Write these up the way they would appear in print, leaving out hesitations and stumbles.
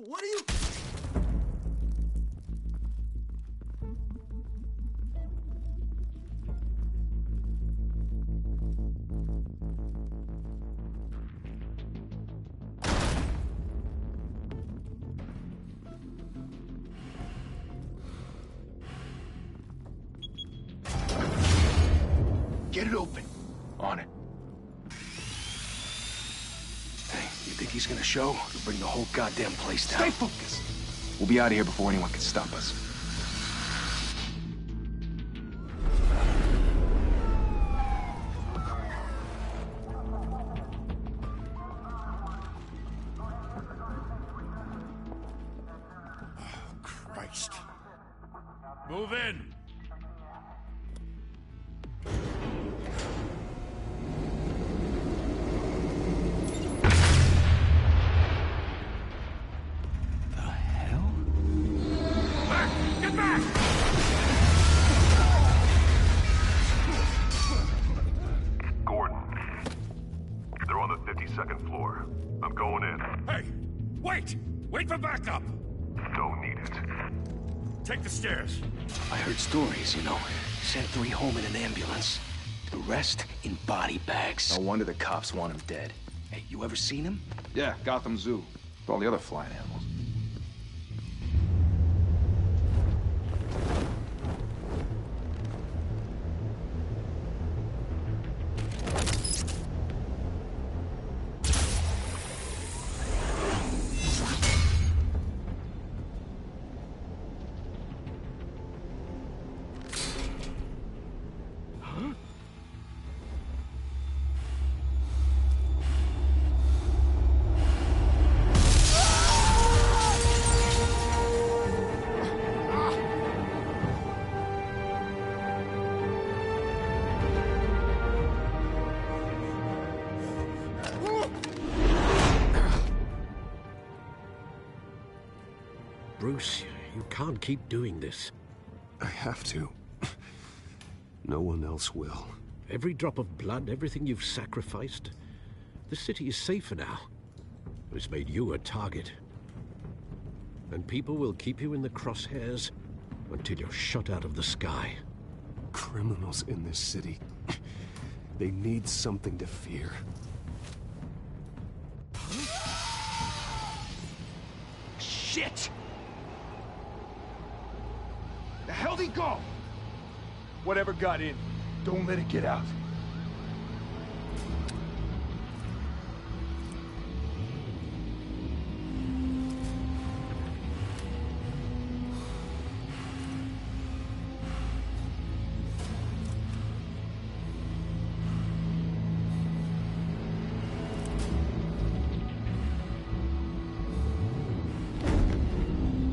What are you... Get it open. On it. Hey, you think he's gonna show? He'll bring the whole goddamn place down. Stay focused. We'll be out of here before anyone can stop us. Oh, Christ. Move in. Second floor. I'm going in. Hey! Wait! Wait for backup! Don't need it. Take the stairs. I heard stories, you know. Sent 3 home in an ambulance. The rest in body bags. No wonder the cops want him dead. Hey, you ever seen him? Yeah, Gotham Zoo. With all the other flying animals. Bruce, you can't keep doing this. I have to. No one else will. Every drop of blood, everything you've sacrificed. The city is safer now. It's made you a target. And people will keep you in the crosshairs until you're shot out of the sky. Criminals in this city. They need something to fear. Shit! The hell'd he go? Whatever got in, don't let it get out.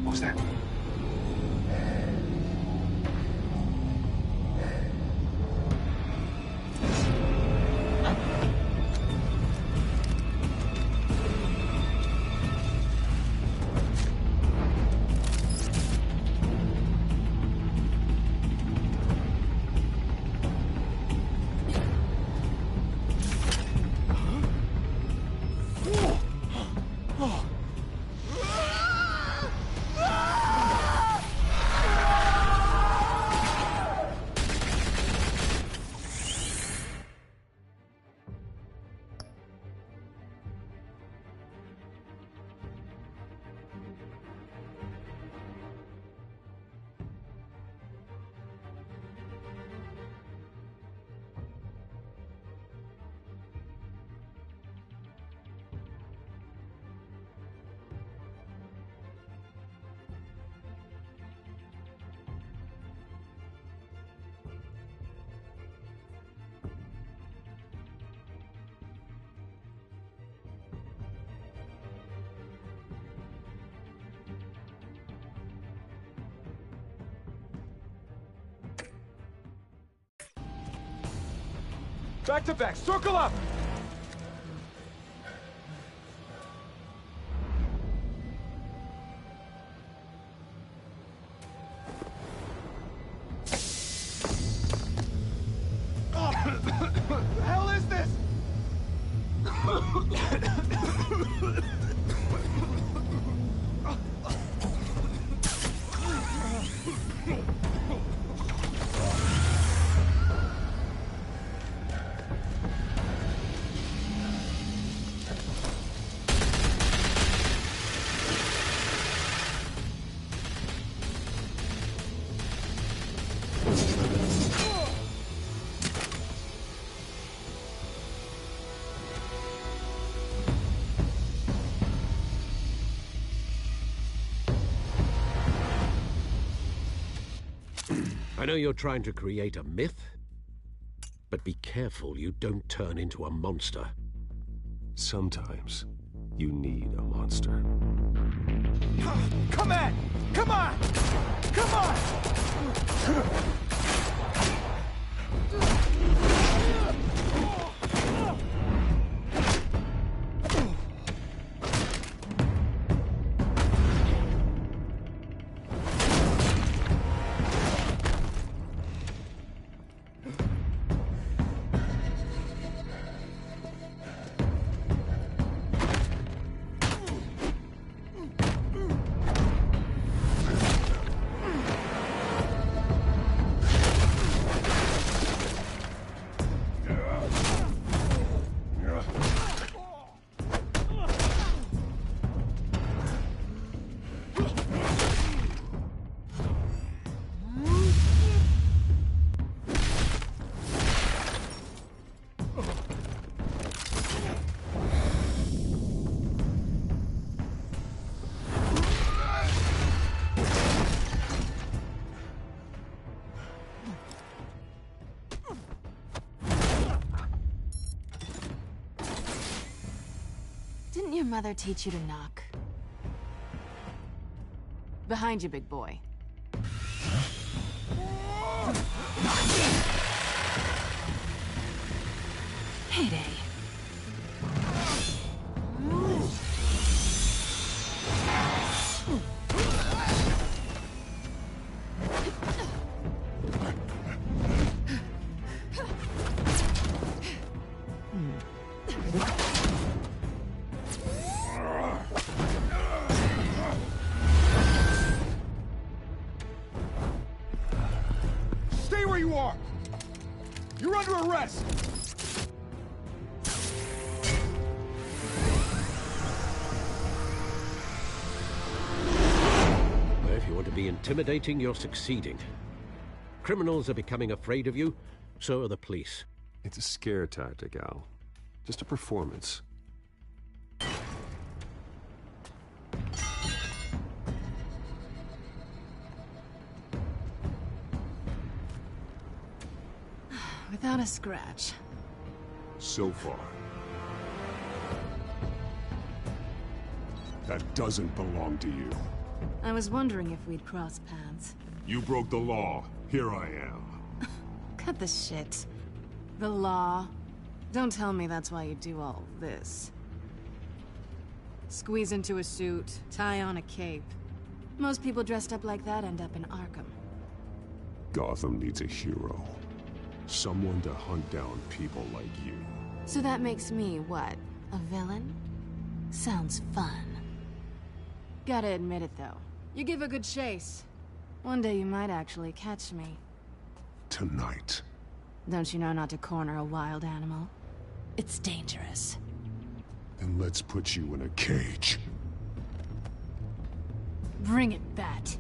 What was that? Back to back, circle up! The hell is this? I know you're trying to create a myth, but be careful you don't turn into a monster. Sometimes you need a monster. Come on! Come on! Come on! Didn't your mother teach you to knock? Behind you, big boy. Heyday. Stay where you are! You're under arrest! If you want to be intimidating, you're succeeding. Criminals are becoming afraid of you, so are the police. It's a scare tactic, Al. Just a performance. Without a scratch. So far. That doesn't belong to you. I was wondering if we'd cross paths. You broke the law. Here I am. Cut the shit. The law. Don't tell me that's why you do all this. Squeeze into a suit, tie on a cape. Most people dressed up like that end up in Arkham. Gotham needs a hero. Someone to hunt down people like you. So that makes me, what, a villain? Sounds fun. Gotta admit it, though. You give a good chase. One day you might actually catch me. Tonight. Don't you know not to corner a wild animal? It's dangerous. Then let's put you in a cage. Bring it, Bat.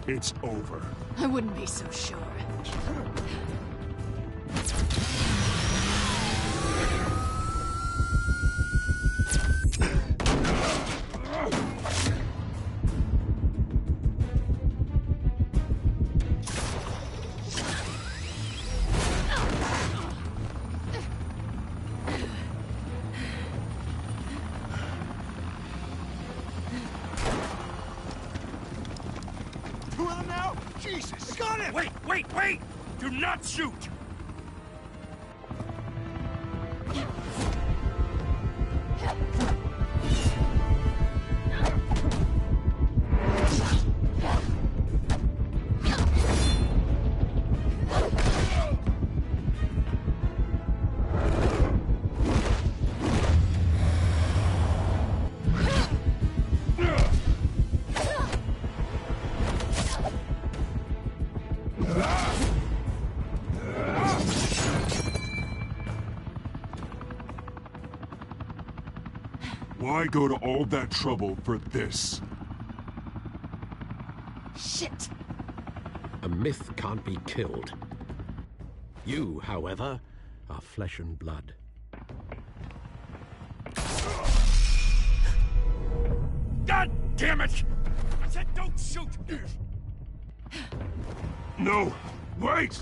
It's over. I wouldn't be so sure. two of them now? Jesus! I got him! Wait! Do not shoot! Why go to all that trouble for this? Shit! A myth can't be killed. You, however, are flesh and blood. God damn it! I said don't shoot! No! Wait!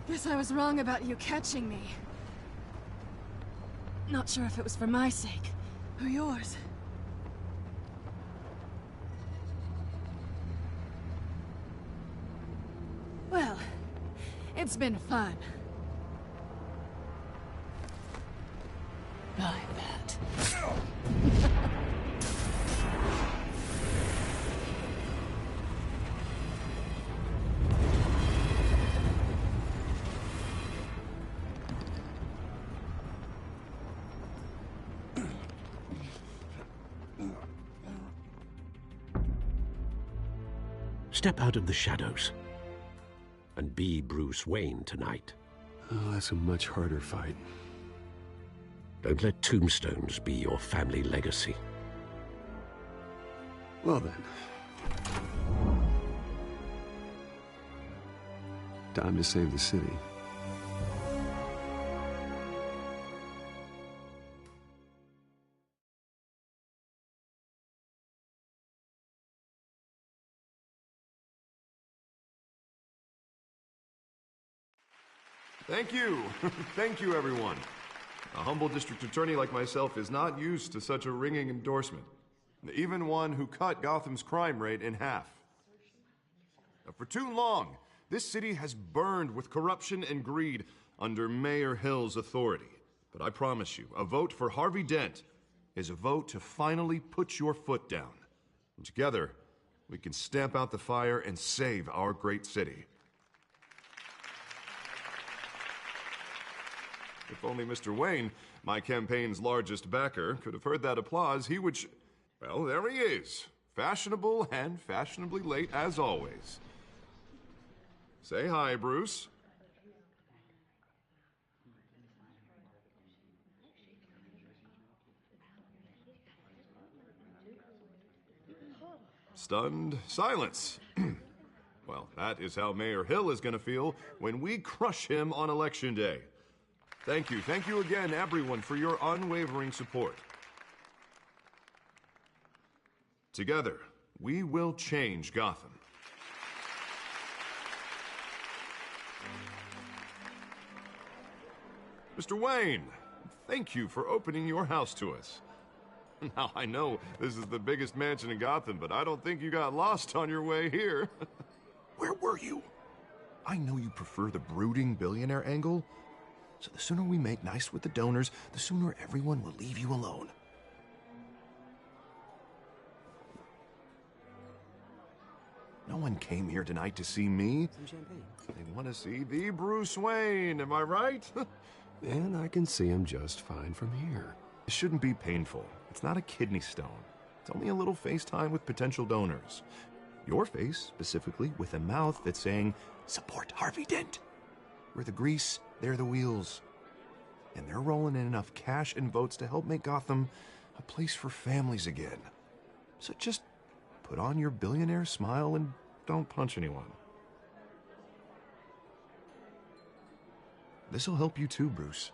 Guess I was wrong about you catching me. Not sure if it was for my sake, or yours. Well, it's been fun. I bet. Step out of the shadows and be Bruce Wayne tonight. Oh, that's a much harder fight. Don't let tombstones be your family legacy. Well then. Time to save the city. Thank you. Thank you, everyone. A humble district attorney like myself is not used to such a ringing endorsement. Even one who cut Gotham's crime rate in half. For too long, this city has burned with corruption and greed under Mayor Hill's authority. But I promise you, a vote for Harvey Dent is a vote to finally put your foot down. And together, we can stamp out the fire and save our great city. If only Mr. Wayne, my campaign's largest backer, could have heard that applause, he would well, there he is. Fashionable and fashionably late as always. Say hi, Bruce. Stunned silence. Well, that is how Mayor Hill is going to feel when we crush him on Election Day. Thank you again, everyone, for your unwavering support. Together, we will change Gotham. Mr. Wayne, thank you for opening your house to us. Now, I know this is the biggest mansion in Gotham, but I don't think you got lost on your way here. Where were you? I know you prefer the brooding billionaire angle, so the sooner we make nice with the donors, the sooner everyone will leave you alone. No one came here tonight to see me. Some champagne. They want to see the Bruce Wayne, am I right? And I can see him just fine from here. It shouldn't be painful. It's not a kidney stone. It's only a little FaceTime with potential donors. Your face, specifically, with a mouth that's saying, support Harvey Dent. We're the grease, they're the wheels. And they're rolling in enough cash and votes to help make Gotham a place for families again. So just put on your billionaire smile and don't punch anyone. This'll help you too, Bruce.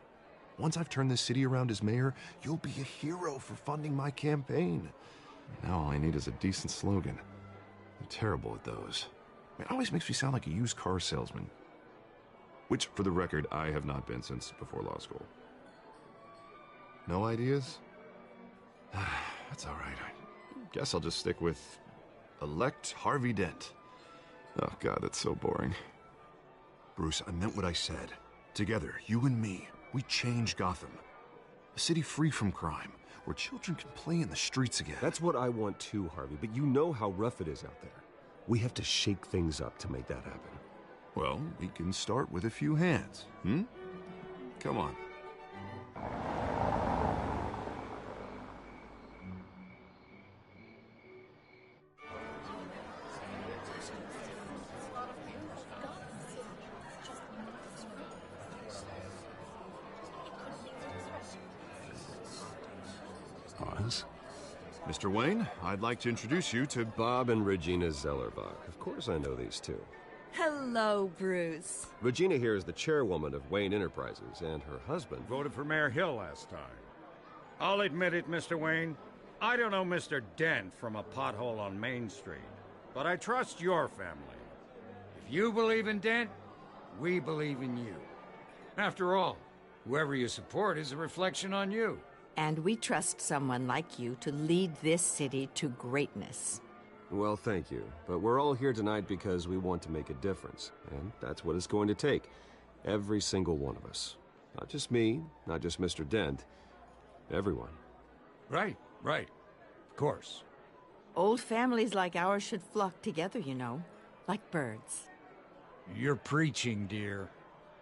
Once I've turned this city around as mayor, you'll be a hero for funding my campaign. Now all I need is a decent slogan. I'm terrible at those. It always makes me sound like a used car salesman. Which, for the record, I have not been since before law school. No ideas? That's all right. I guess I'll just stick with elect Harvey Dent. Oh, God, that's so boring. Bruce, I meant what I said. Together, you and me, we change Gotham. A city free from crime, where children can play in the streets again. That's what I want too, Harvey, but you know how rough it is out there. We have to shake things up to make that happen. Well, we can start with a few hands, Come on. Oz? Mr. Wayne, I'd like to introduce you to Bob and Regina Zellerbach. Of course I know these two. Hello, Bruce. Regina here is the chairwoman of Wayne Enterprises, and her husband... Voted for Mayor Hill last time. I'll admit it, Mr. Wayne. I don't know Mr. Dent from a pothole on Main Street, but I trust your family. If you believe in Dent, we believe in you. After all, whoever you support is a reflection on you. And we trust someone like you to lead this city to greatness. Well, thank you. But we're all here tonight because we want to make a difference. And that's what it's going to take. Every single one of us. Not just me, not just Mr. Dent. Everyone. Right. Of course. Old families like ours should flock together, you know. Like birds. You're preaching, dear.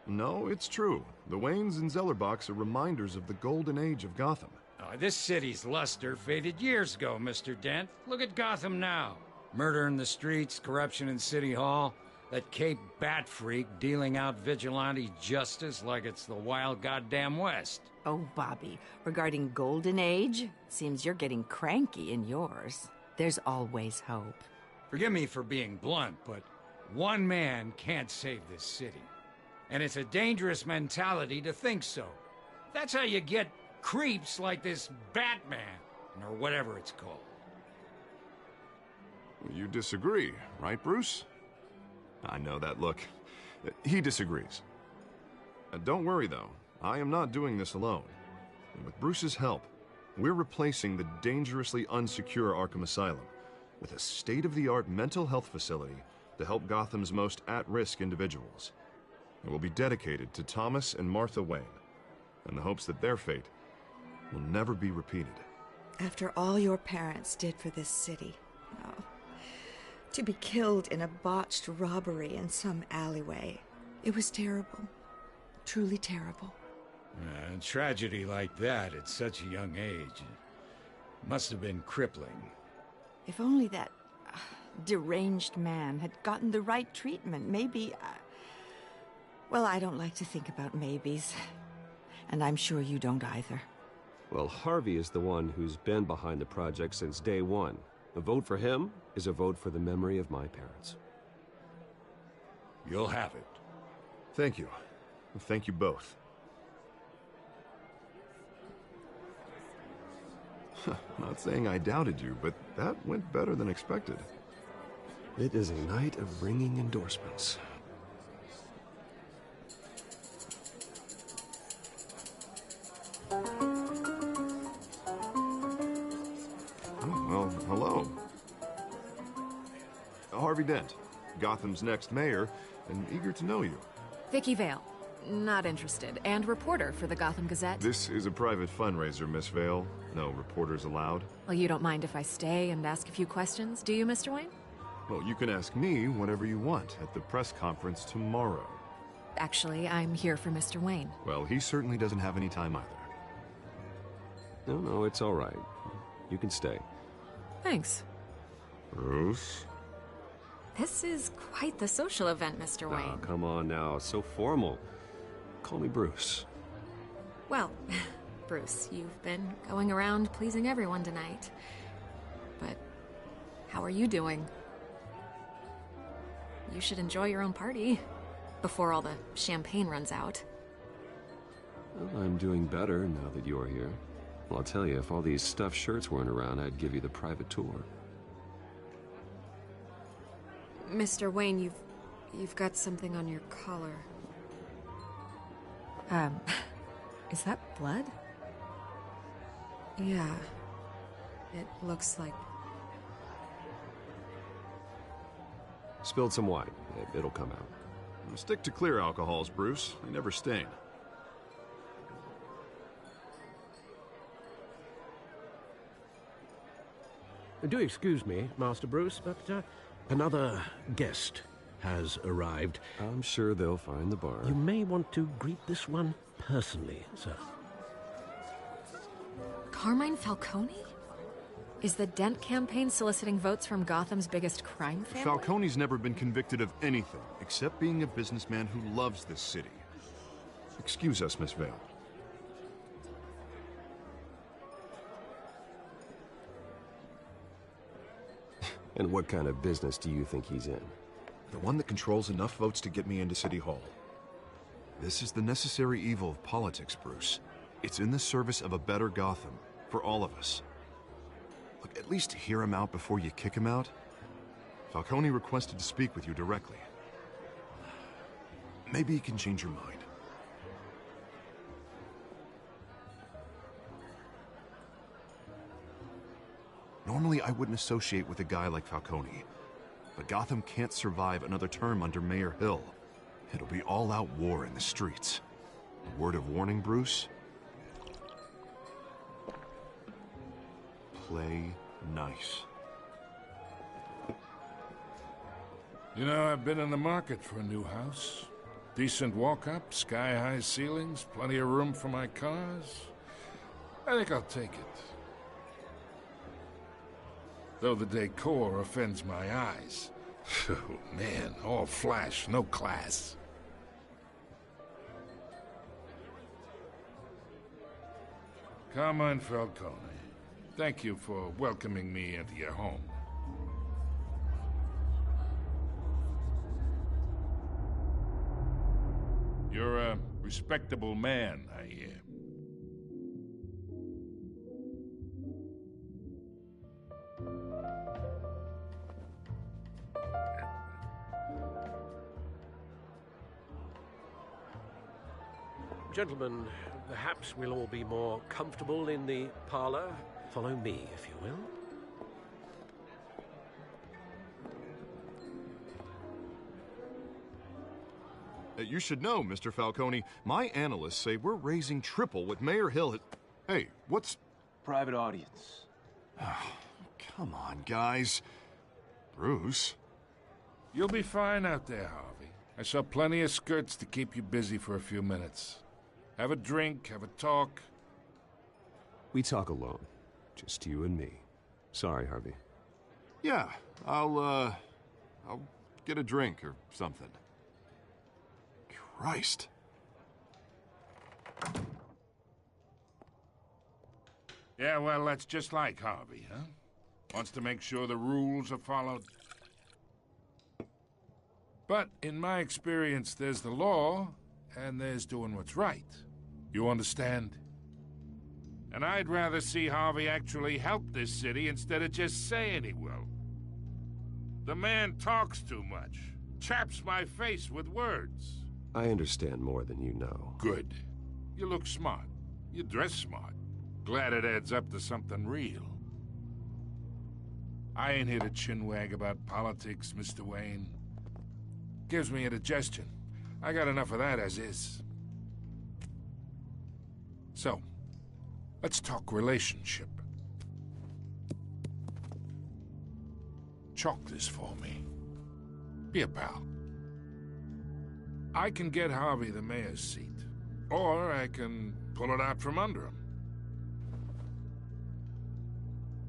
No, it's true. The Waynes and Zellerbachs are reminders of the golden age of Gotham. This city's luster faded years ago, Mr. Dent. Look at Gotham now. Murder in the streets, corruption in City Hall, that Cape Bat freak dealing out vigilante justice like it's the wild goddamn West. Oh, Bobby, regarding Golden Age, seems you're getting cranky in yours. There's always hope. Forgive me for being blunt, but one man can't save this city. And it's a dangerous mentality to think so. That's how you get creeps like this Batman, or whatever it's called. You disagree, right, Bruce? I know that look. He disagrees. Don't worry, though. I am not doing this alone. And with Bruce's help, we're replacing the dangerously unsecure Arkham Asylum with a state-of-the-art mental health facility to help Gotham's most at-risk individuals. It will be dedicated to Thomas and Martha Wayne, in the hopes that their fate will never be repeated. After all your parents did for this city, to be killed in a botched robbery in some alleyway, it was terrible. Truly terrible. A tragedy like that at such a young age must have been crippling. If only that deranged man had gotten the right treatment, maybe... Well, I don't like to think about maybes. And I'm sure you don't either. Well, Harvey is the one who's been behind the project since day one. A vote for him is a vote for the memory of my parents. You'll have it. Thank you. Thank you both. Not saying I doubted you, but that went better than expected. It is a night of ringing endorsements. Well, hello. Harvey Dent, Gotham's next mayor, and eager to know you. Vicky Vale. Not interested. And reporter for the Gotham Gazette. This is a private fundraiser, Miss Vale. No reporters allowed. Well, you don't mind if I stay and ask a few questions, do you, Mr. Wayne? Well, you can ask me whatever you want at the press conference tomorrow. Actually, I'm here for Mr. Wayne. Well, he certainly doesn't have any time either. No, it's all right. You can stay. Thanks. Bruce? This is quite the social event, Mr. Wayne. Oh, come on now. So formal. Call me Bruce. Well, Bruce, you've been going around pleasing everyone tonight. But how are you doing? You should enjoy your own party before all the champagne runs out. Well, I'm doing better now that you're here. Well, I'll tell you, if all these stuffed shirts weren't around, I'd give you the private tour. Mr. Wayne, you've got something on your collar. Is that blood? Yeah. It looks like... Spilled some wine. It'll come out. Stick to clear alcohols, Bruce. They never stain. Do excuse me, Master Bruce, but another guest has arrived. I'm sure they'll find the bar. You may want to greet this one personally, sir. Carmine Falcone? Is the Dent campaign soliciting votes from Gotham's biggest crime family? Falcone's never been convicted of anything except being a businessman who loves this city. Excuse us, Miss Vale. And what kind of business do you think he's in? The one that controls enough votes to get me into City Hall. This is the necessary evil of politics, Bruce. It's in the service of a better Gotham, for all of us. Look, at least hear him out before you kick him out. Falcone requested to speak with you directly. Maybe he can change your mind. Normally, I wouldn't associate with a guy like Falcone. But Gotham can't survive another term under Mayor Hill. It'll be all-out war in the streets. A word of warning, Bruce? Play nice. You know, I've been in the market for a new house. Decent walk-up, sky-high ceilings, plenty of room for my cars. I think I'll take it. Though the decor offends my eyes. Oh, man, all flash, no class. Carmine Falcone, thank you for welcoming me into your home. You're a respectable man, I hear. Gentlemen, perhaps we'll all be more comfortable in the parlor. Follow me, if you will. You should know, Mr. Falcone, my analysts say we're raising triple what Mayor Hill had... Hey, what's... Private audience. Come on, guys. Bruce? You'll be fine out there, Harvey. I saw plenty of skirts to keep you busy for a few minutes. Have a drink, have a talk. We talk alone. Just you and me. Sorry, Harvey. Yeah, I'll get a drink or something. Christ. Yeah, well, that's just like Harvey, huh? Wants to make sure the rules are followed. But in my experience, there's the law, and there's doing what's right. You understand? And I'd rather see Harvey actually help this city instead of just saying he will. The man talks too much. Chaps my face with words. I understand more than you know. Good. You look smart. You dress smart. Glad it adds up to something real. I ain't here to chinwag about politics, Mr. Wayne. Gives me indigestion. I got enough of that as is. So, let's talk relationship. chalk this for me. Be a pal. I can get Harvey the mayor's seat, or I can pull it out from under him.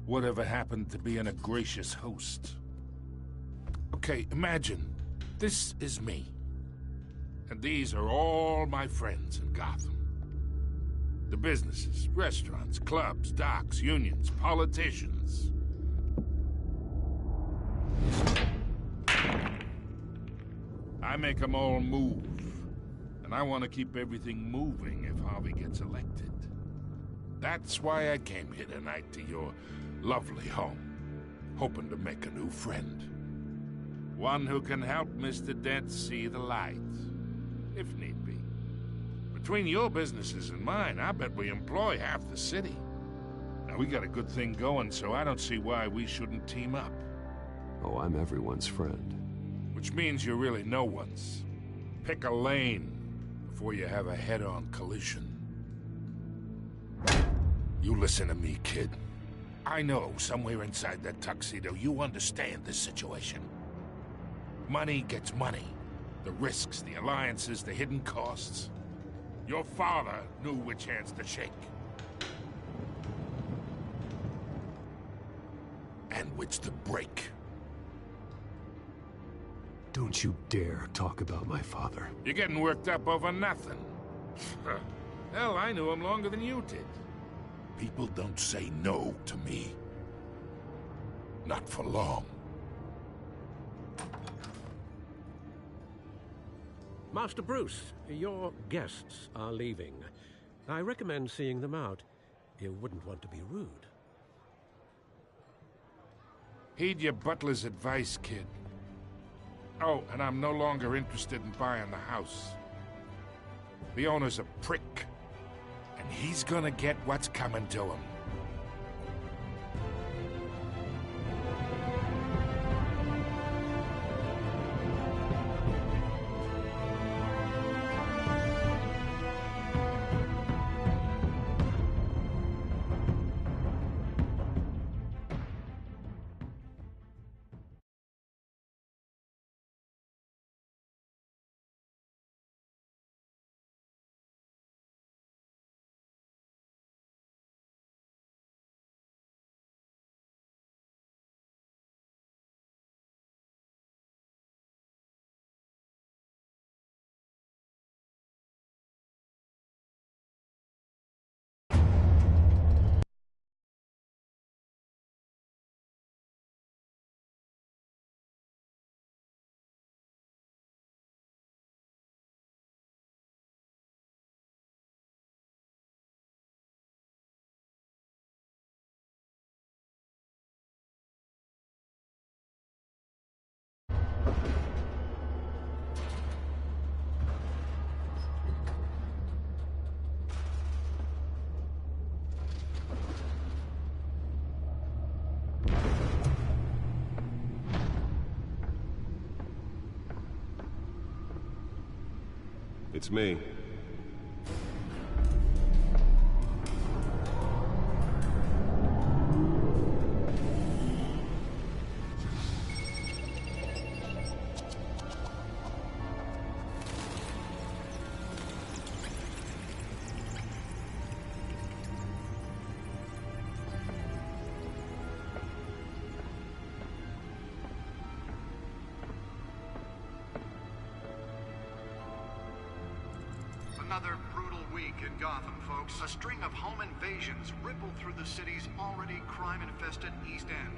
Whatever happened to being a gracious host? Okay, imagine this is me, and these are all my friends in Gotham. The businesses, restaurants, clubs, docks, unions, politicians. I make them all move. And I want to keep everything moving if Harvey gets elected. That's why I came here tonight to your lovely home, hoping to make a new friend. One who can help Mr. Dent see the light, if need be. Between your businesses and mine, I bet we employ half the city. Now, we got a good thing going, so I don't see why we shouldn't team up. Oh, I'm everyone's friend. Which means you're really no one's. Pick a lane before you have a head-on collision. You listen to me, kid. I know somewhere inside that tuxedo you understand this situation. Money gets money. The risks, the alliances, the hidden costs. Your father knew which hands to shake. And which to break. Don't you dare talk about my father. You're getting worked up over nothing. Hell, I knew him longer than you did. People don't say no to me. Not for long. Master Bruce, your guests are leaving. I recommend seeing them out. You wouldn't want to be rude. Heed your butler's advice, kid. Oh, and I'm no longer interested in buying the house. The owner's a prick, and he's gonna get what's coming to him. It's me. Another brutal week in Gotham, folks. A string of home invasions rippled through the city's already crime-infested East End.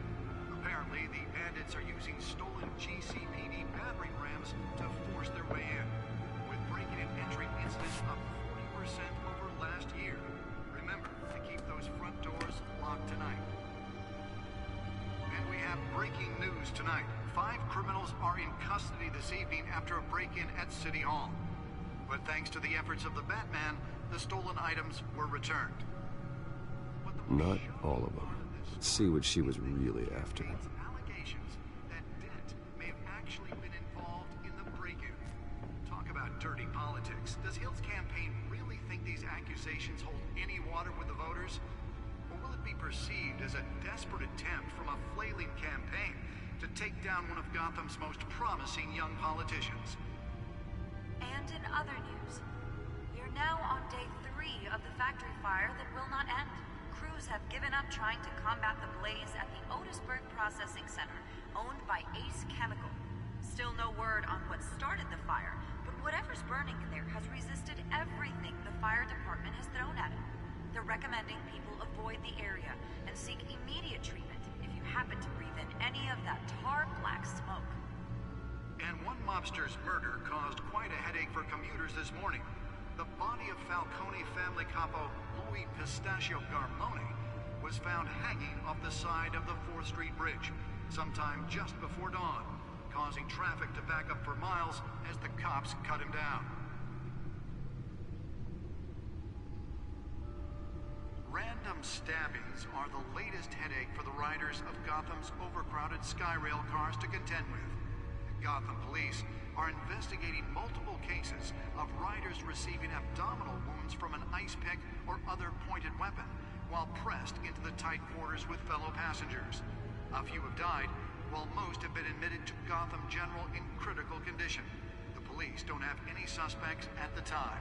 Apparently, the bandits are using stolen GCPD battering rams to force their way in, with break-in and entry incidents up 40% over last year. Remember to keep those front doors locked tonight. And we have breaking news tonight. 5 criminals are in custody this evening after a break-in at City Hall. But thanks to the efforts of the Batman, the stolen items were returned. Not all of them. Let's see what she was really after. Allegations that Dent may have actually been involved in the break-in. Talk about dirty politics. Does Hill's campaign really think these accusations hold any water with the voters? Or will it be perceived as a desperate attempt from a flailing campaign to take down one of Gotham's most promising young politicians. And in other news, we are now on day 3 of the factory fire that will not end. Crews have given up trying to combat the blaze at the Otisburg Processing Center, owned by Ace Chemical. Still no word on what started the fire, but whatever's burning in there has resisted everything the fire department has thrown at it. They're recommending people avoid the area and seek immediate treatment if you happen to breathe in any of that tar black smoke. And one mobster's murder caused quite a headache for commuters this morning. The body of Falcone family capo Louis Pistachio Garmone was found hanging off the side of the 4th Street Bridge sometime just before dawn, causing traffic to back up for miles as the cops cut him down. Random stabbings are the latest headache for the riders of Gotham's overcrowded Skyrail cars to contend with. Gotham police are investigating multiple cases of riders receiving abdominal wounds from an ice pick or other pointed weapon while pressed into the tight quarters with fellow passengers. A few have died, while most have been admitted to Gotham General in critical condition. The police don't have any suspects at the time.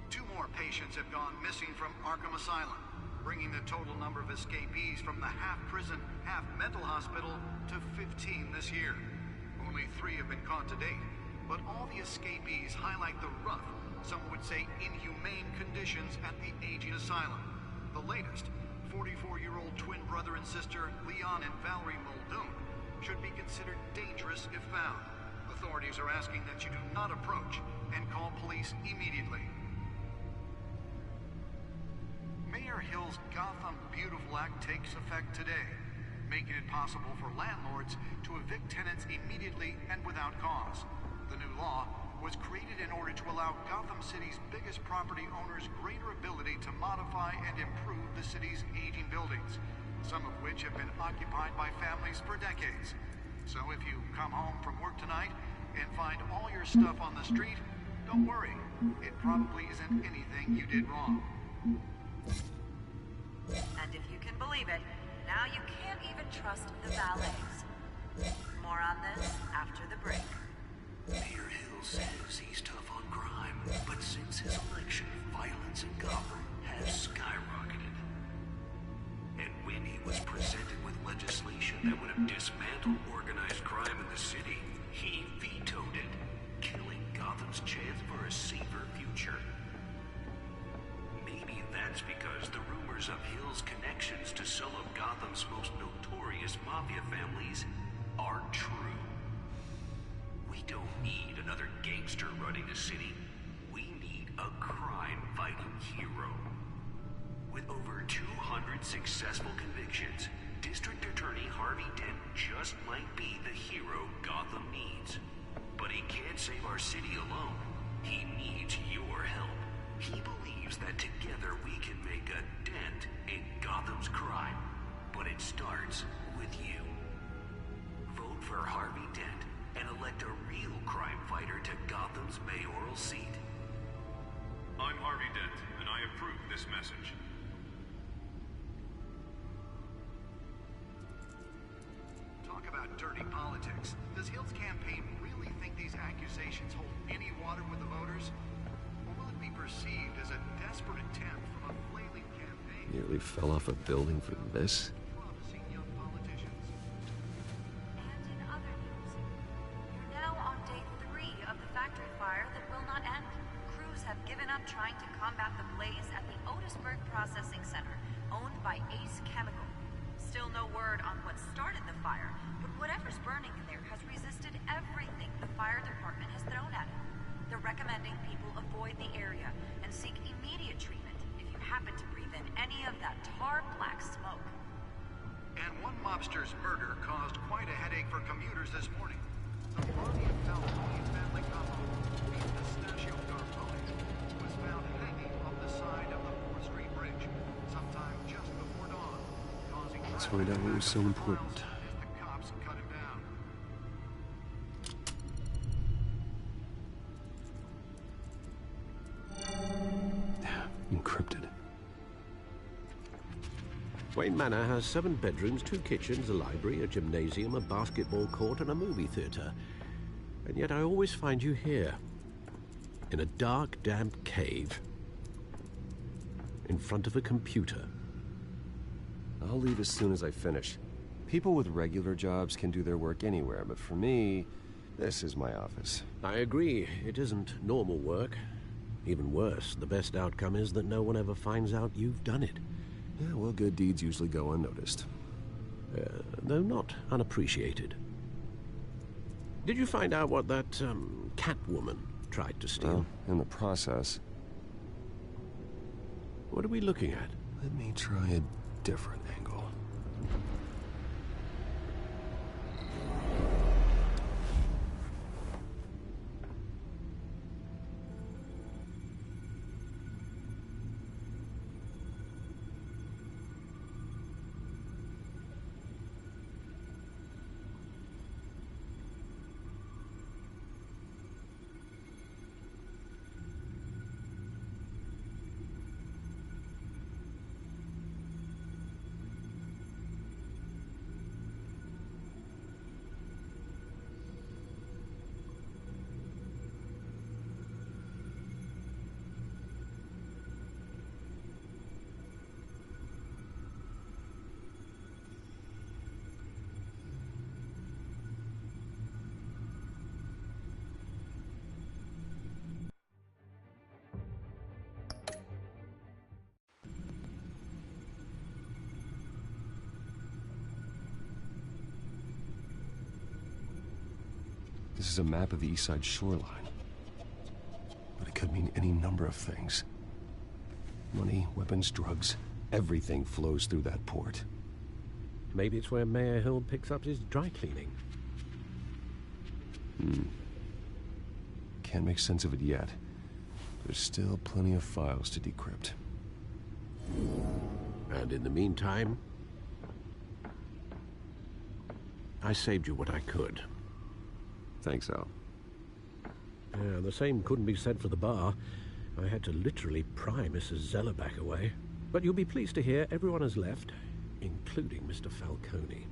2 more patients have gone missing from Arkham Asylum, bringing the total number of escapees from the half-prison, half-mental hospital to 15 this year. Only 3 have been caught to date, but all the escapees highlight the rough, some would say inhumane conditions at the aging asylum. The latest, 44-year-old twin brother and sister Leon and Valerie Muldoon, should be considered dangerous if found. Authorities are asking that you do not approach and call police immediately. Mayor Hill's Gotham Beautiful Act takes effect today, making it possible for landlords to evict tenants immediately and without cause. The new law was created in order to allow Gotham City's biggest property owners greater ability to modify and improve the city's aging buildings, some of which have been occupied by families for decades. So if you come home from work tonight and find all your stuff on the street, don't worry. It probably isn't anything you did wrong. And if you can believe it, now you can't even trust the valets. More on this after the break. Mayor Hill says he's tough on crime, but since his election, violence in Gotham has skyrocketed. And when he was presented with legislation that would have dismantled organized crime in the city, he vetoed it, killing Gotham's chance for a safer future. Maybe that's because the rumors of Hill's connections to some of Gotham's most notorious mafia families are true. We don't need another gangster running the city. We need a crime-fighting hero. With over 200 successful convictions, District Attorney Harvey Dent just might be the hero Gotham needs. But he can't save our city alone. He needs your help. He believes that together we can make a dent in Gotham's crime. But it starts with you. Vote for Harvey Dent and elect a real crime fighter to Gotham's mayoral seat. I'm Harvey Dent, and I approve this message. Talk about dirty politics. Does Hill's campaign really think these accusations hold any water with the voters? Or will it be perceived as a desperate attempt from a flailing campaign? Nearly fell off a building for this? Trying to combat the blaze at the Otisburg Processing Center, owned by Ace Chemical. Still no word on what started the fire, but whatever's burning in there has resisted everything the fire department has thrown at it. They're recommending people avoid the area and seek immediate treatment if you happen to breathe in any of that tar black smoke. And one mobster's murder caused quite a headache for commuters this morning. The body of Falcone family capo Louis Pistachio Garmone was found hanging off the side of the 4th Street Bridge sometime just before dawn, causing Let's find out what was so important. as the cops cut him down. Encrypted. Wayne Manor has 7 bedrooms, 2 kitchens, a library, a gymnasium, a basketball court, and a movie theater. And yet I always find you here, in a dark, damp cave, in front of a computer. I'll leave as soon as I finish. People with regular jobs can do their work anywhere, but for me, this is my office. I agree. It isn't normal work. Even worse, the best outcome is that no one ever finds out you've done it. Yeah, well, good deeds usually go unnoticed. Though not unappreciated. Did you find out what that, Catwoman tried to steal? Well, in the process. What are we looking at? Let me try a different angle. This is a map of the East Side shoreline. But it could mean any number of things. Money, weapons, drugs, everything flows through that port. Maybe it's where Mayor Hill picks up his dry cleaning. Can't make sense of it yet. There's still plenty of files to decrypt. And in the meantime, I saved you what I could. Thanks, Al. Yeah, the same couldn't be said for the bar. I had to literally pry Mrs. Zellerback away. But you'll be pleased to hear everyone has left, including Mr. Falcone.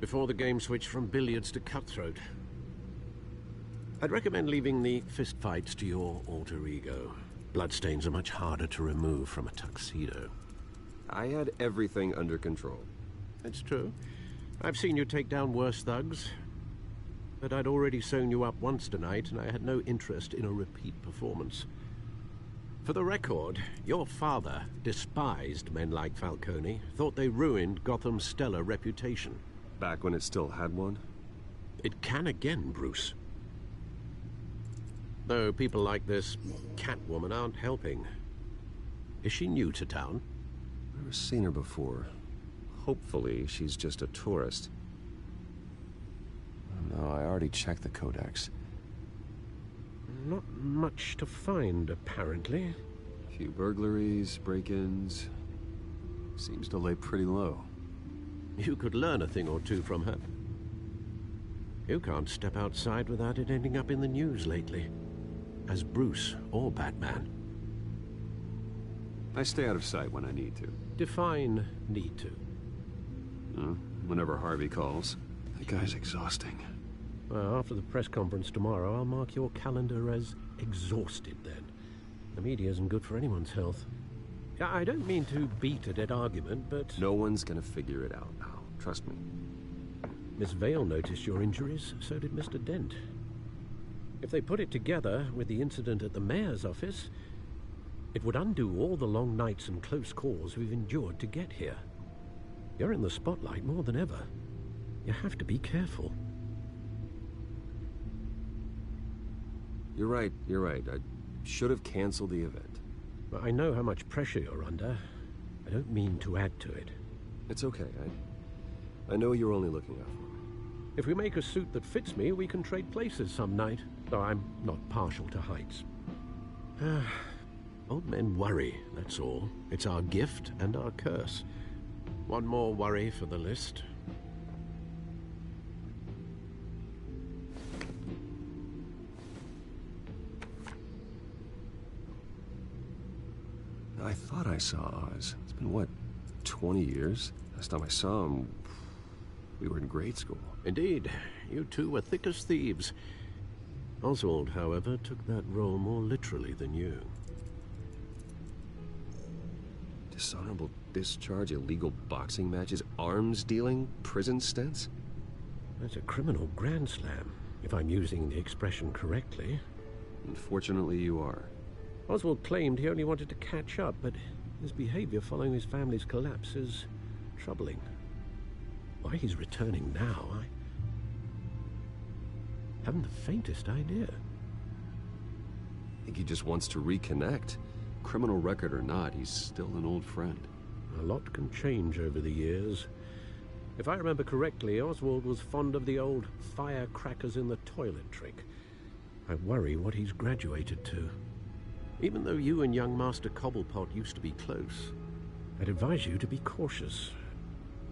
Before the game switched from billiards to cutthroat. I'd recommend leaving the fistfights to your alter ego. Bloodstains are much harder to remove from a tuxedo. I had everything under control. It's true. I've seen you take down worse thugs. But I'd already sewn you up once tonight, and I had no interest in a repeat performance. For the record, your father despised men like Falcone, thought they ruined Gotham's stellar reputation. Back when it still had one? It can again, Bruce. Though people like this Catwoman aren't helping. Is she new to town? Never seen her before. Hopefully, she's just a tourist. No, I already checked the codex. Not much to find, apparently. A few burglaries, break-ins. Seems to lay pretty low. You could learn a thing or two from her. You can't step outside without it ending up in the news lately. As Bruce or Batman. I stay out of sight when I need to. Define need to. Whenever Harvey calls. That guy's exhausting. Well, after the press conference tomorrow, I'll mark your calendar as exhausted then. The media isn't good for anyone's health. I don't mean to beat a dead argument, but... No one's gonna figure it out, pal. Trust me. Miss Vale noticed your injuries, so did Mr. Dent. If they put it together with the incident at the mayor's office, it would undo all the long nights and close calls we've endured to get here. You're in the spotlight more than ever. You have to be careful. You're right. I should have canceled the event. But I know how much pressure you're under. I don't mean to add to it. It's okay. I know you're only looking out for me. If we make a suit that fits me, we can trade places some night. Though I'm not partial to heights. Old men worry, that's all. It's our gift and our curse. One more worry for the list. I thought I saw Oz. It's been, what, 20 years. Last time I saw him, we were in grade school. Indeed. You two were thick as thieves. Oswald, however, took that role more literally than you. Dishonorable discharge, illegal boxing matches, arms dealing, prison stints? That's a criminal grand slam, if I'm using the expression correctly. Unfortunately, you are. Oswald claimed he only wanted to catch up, but his behavior following his family's collapse is troubling. Why he's returning now, I haven't the faintest idea. I think he just wants to reconnect. Criminal record or not, he's still an old friend. A lot can change over the years. If I remember correctly, Oswald was fond of the old firecrackers in the toilet trick. I worry what he's graduated to. Even though you and young Master Cobblepot used to be close, I'd advise you to be cautious.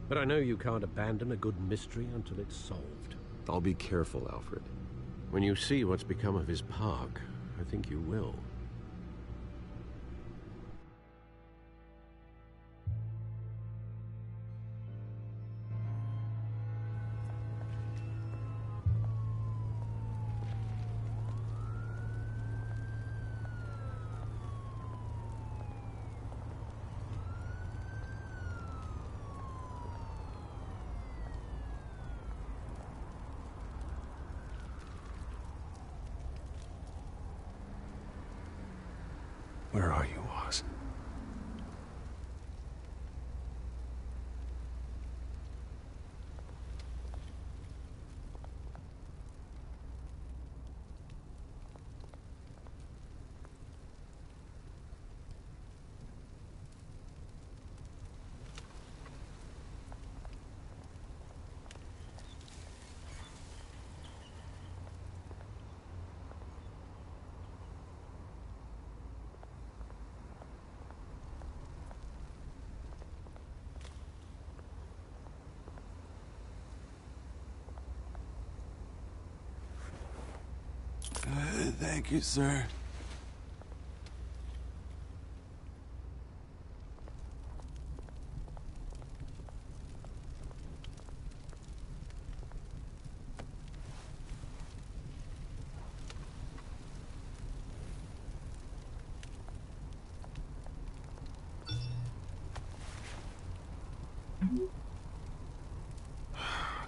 But I know you can't abandon a good mystery until it's solved. I'll be careful, Alfred. When you see what's become of his park, I think you will. Where are you, Oz? Thank you, sir.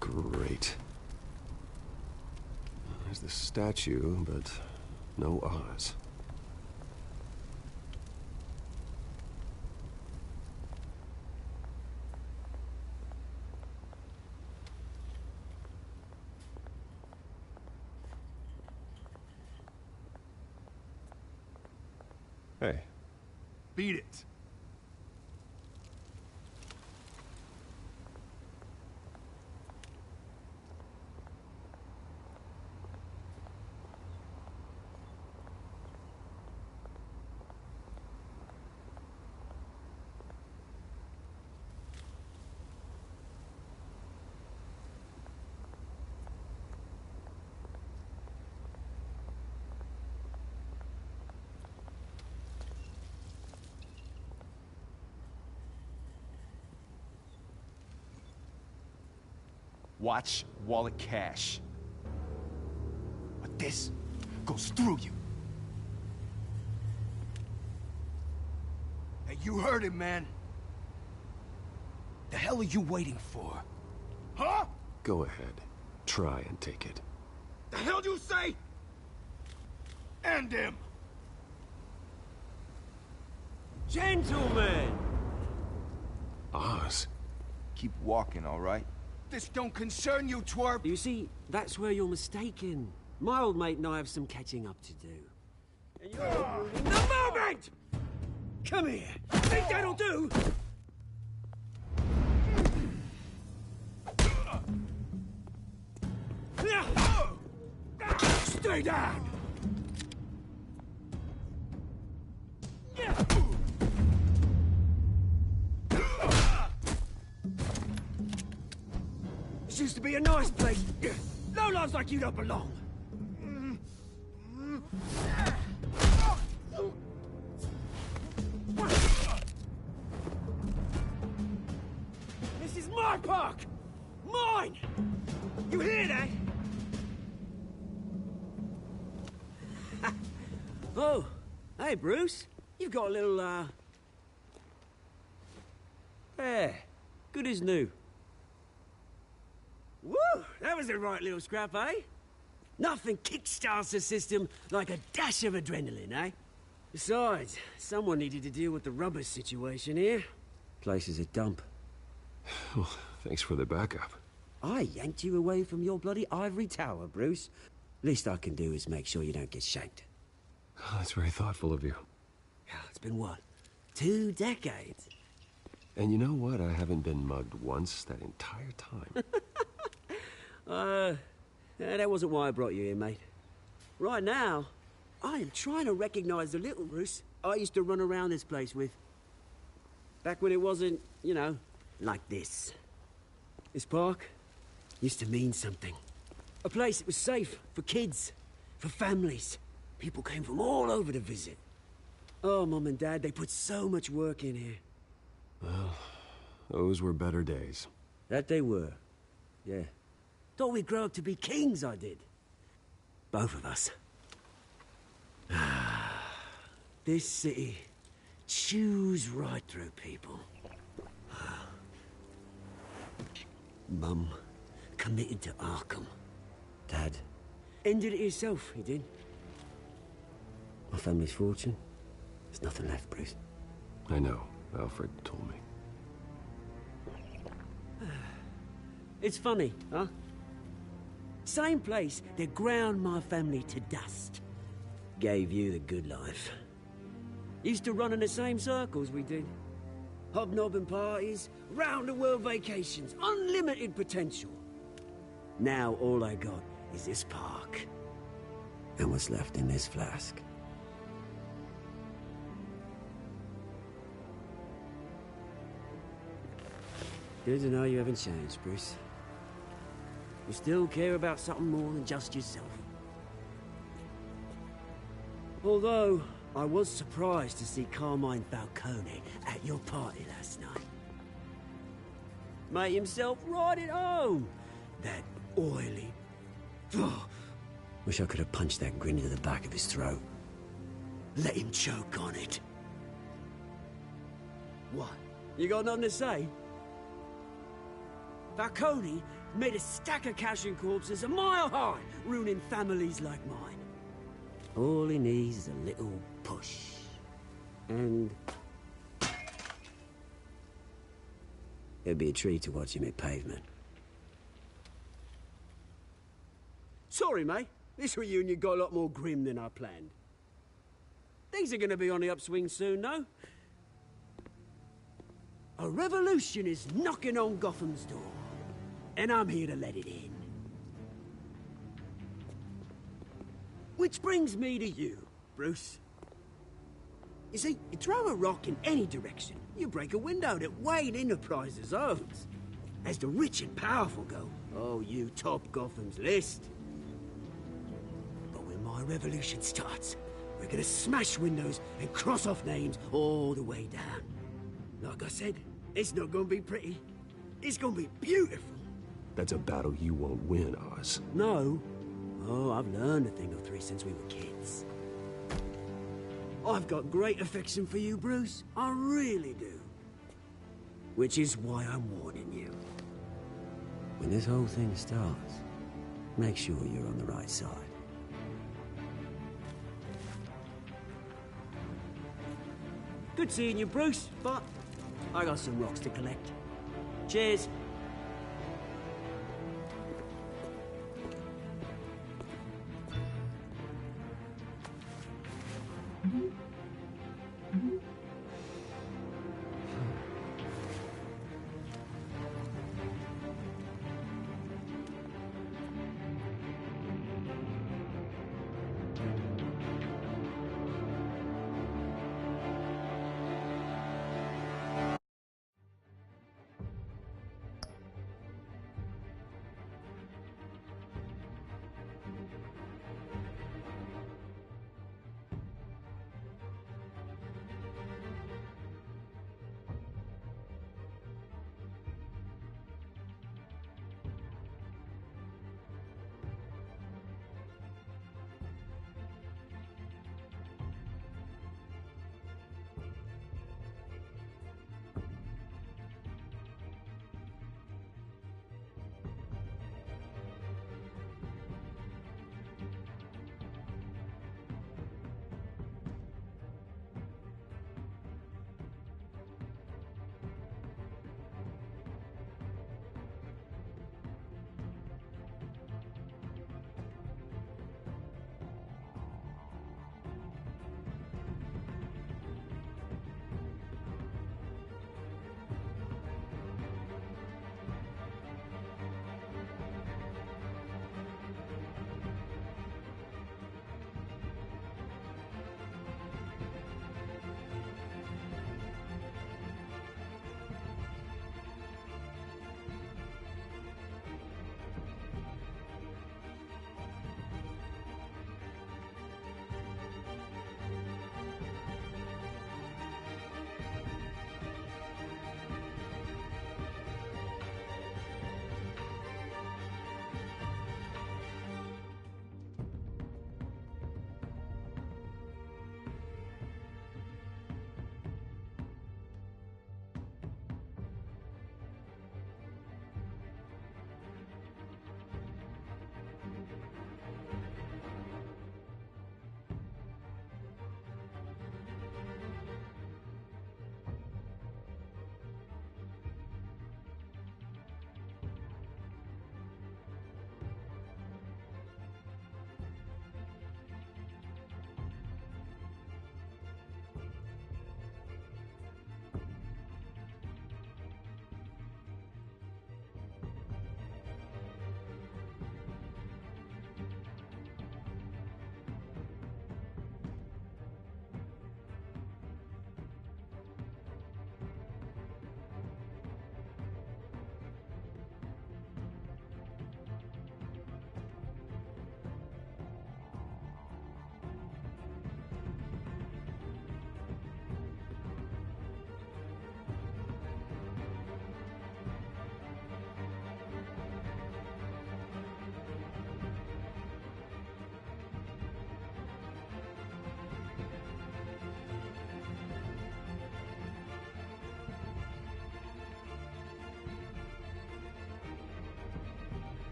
Great. There's the statue, but no Oz. Hey. Beat it. Watch wallet cash. But this goes through you. Hey, you heard it, man. The hell are you waiting for? Huh? Go ahead. Try and take it. The hell do you say? End him! Gentlemen! Oz. Keep walking, all right? This don't concern you, twerp! You see, that's where you're mistaken. My old mate and I have some catching up to do. And you're ruining the moment! Come here! Think that'll do? Stay down! This used to be a nice place. No lives like you don't belong. my park! Mine! You hear that? Oh, hey, Bruce. You've got a little, Yeah, good as new. Woo! That was a right little scrap, eh? Nothing kickstarts the system like a dash of adrenaline, eh? Besides, someone needed to deal with the rubber situation here. Place is a dump. Well, thanks for the backup. I yanked you away from your bloody ivory tower, Bruce. Least I can do is make sure you don't get shanked. Oh, that's very thoughtful of you. It's been what? 2 decades? And you know what? I haven't been mugged once that entire time. That wasn't why I brought you here, mate. Right now, I am trying to recognize the little Bruce I used to run around this place with. Back when it wasn't, you know, like this. This park used to mean something. A place that was safe for kids, for families. People came from all over to visit. Oh, Mum and Dad, they put so much work in here. Well, those were better days. That they were. Yeah. Thought we'd grow up to be kings, I did. Both of us. This city chews right through people. Mum committed to Arkham. Dad ended it himself, he did. My family's fortune. There's nothing left, Bruce. I know. Alfred told me. It's funny, huh? Same place that ground my family to dust. Gave you the good life. Used to run in the same circles we did. Hobnobbing parties, round-the-world vacations, unlimited potential. Now all I got is this park. And what's left in this flask. Good to know you haven't changed, Bruce. You still care about something more than just yourself. Although, I was surprised to see Carmine Falcone at your party last night. Made himself right at home. That oily... Oh, wish I could have punched that grin into the back of his throat. Let him choke on it. What? You got nothing to say? Falcone made a stack of cash and corpses a mile high, ruining families like mine. All he needs is a little push. And... it'd be a treat to watch him hit pavement. Sorry, mate. This reunion got a lot more grim than I planned. Things are gonna be on the upswing soon, though. A revolution is knocking on Gotham's door. And I'm here to let it in. Which brings me to you, Bruce. You see, you throw a rock in any direction, you break a window that Wayne Enterprises owns. As the rich and powerful go, oh, you top Gotham's list. But when my revolution starts, we're gonna smash windows and cross off names all the way down. Like I said, it's not gonna be pretty. It's gonna be beautiful. That's a battle you won't win, Oz. No. Oh, I've learned a thing or three since we were kids. I've got great affection for you, Bruce. I really do. Which is why I'm warning you. When this whole thing starts, make sure you're on the right side. Good seeing you, Bruce, but I got some rocks to collect. Cheers.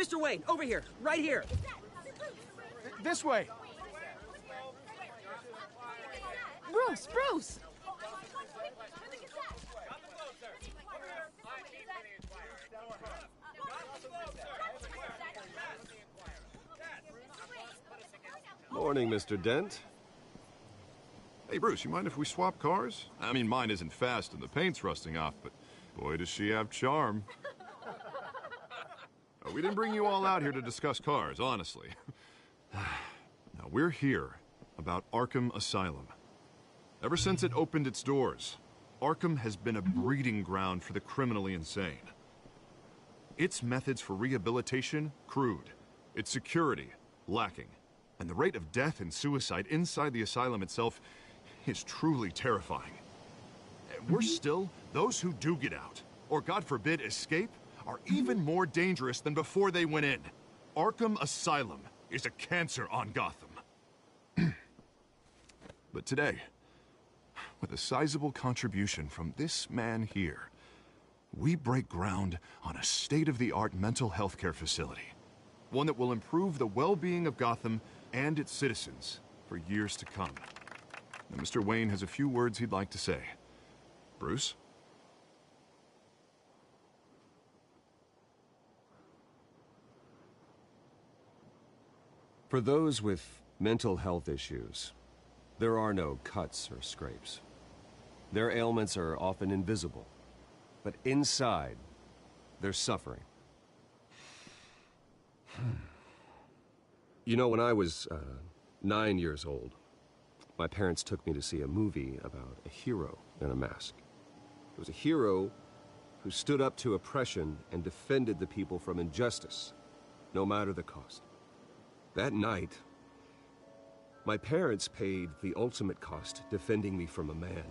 Mr. Wayne, over here, right here. This way. Bruce, Bruce! Morning, Mr. Dent. Hey, Bruce, you mind if we swap cars? I mean, mine isn't fast and the paint's rusting off, but boy, does she have charm. We didn't bring you all out here to discuss cars, honestly. Now, we're here about Arkham Asylum. Ever since it opened its doors, Arkham has been a breeding ground for the criminally insane. Its methods for rehabilitation, crude. Its security, lacking. And the rate of death and suicide inside the asylum itself is truly terrifying. Worse still, those who do get out, or God forbid escape, are even more dangerous than before they went in. Arkham Asylum is a cancer on Gotham. But today, with a sizable contribution from this man here, we break ground on a state-of-the-art mental health care facility. One that will improve the well-being of Gotham and its citizens for years to come. Now, Mr. Wayne has a few words he'd like to say. Bruce? For those with mental health issues, there are no cuts or scrapes. Their ailments are often invisible, but inside, they're suffering. You know, when I was 9 years old, my parents took me to see a movie about a hero in a mask. It was a hero who stood up to oppression and defended the people from injustice, no matter the cost. That night, my parents paid the ultimate cost defending me from a man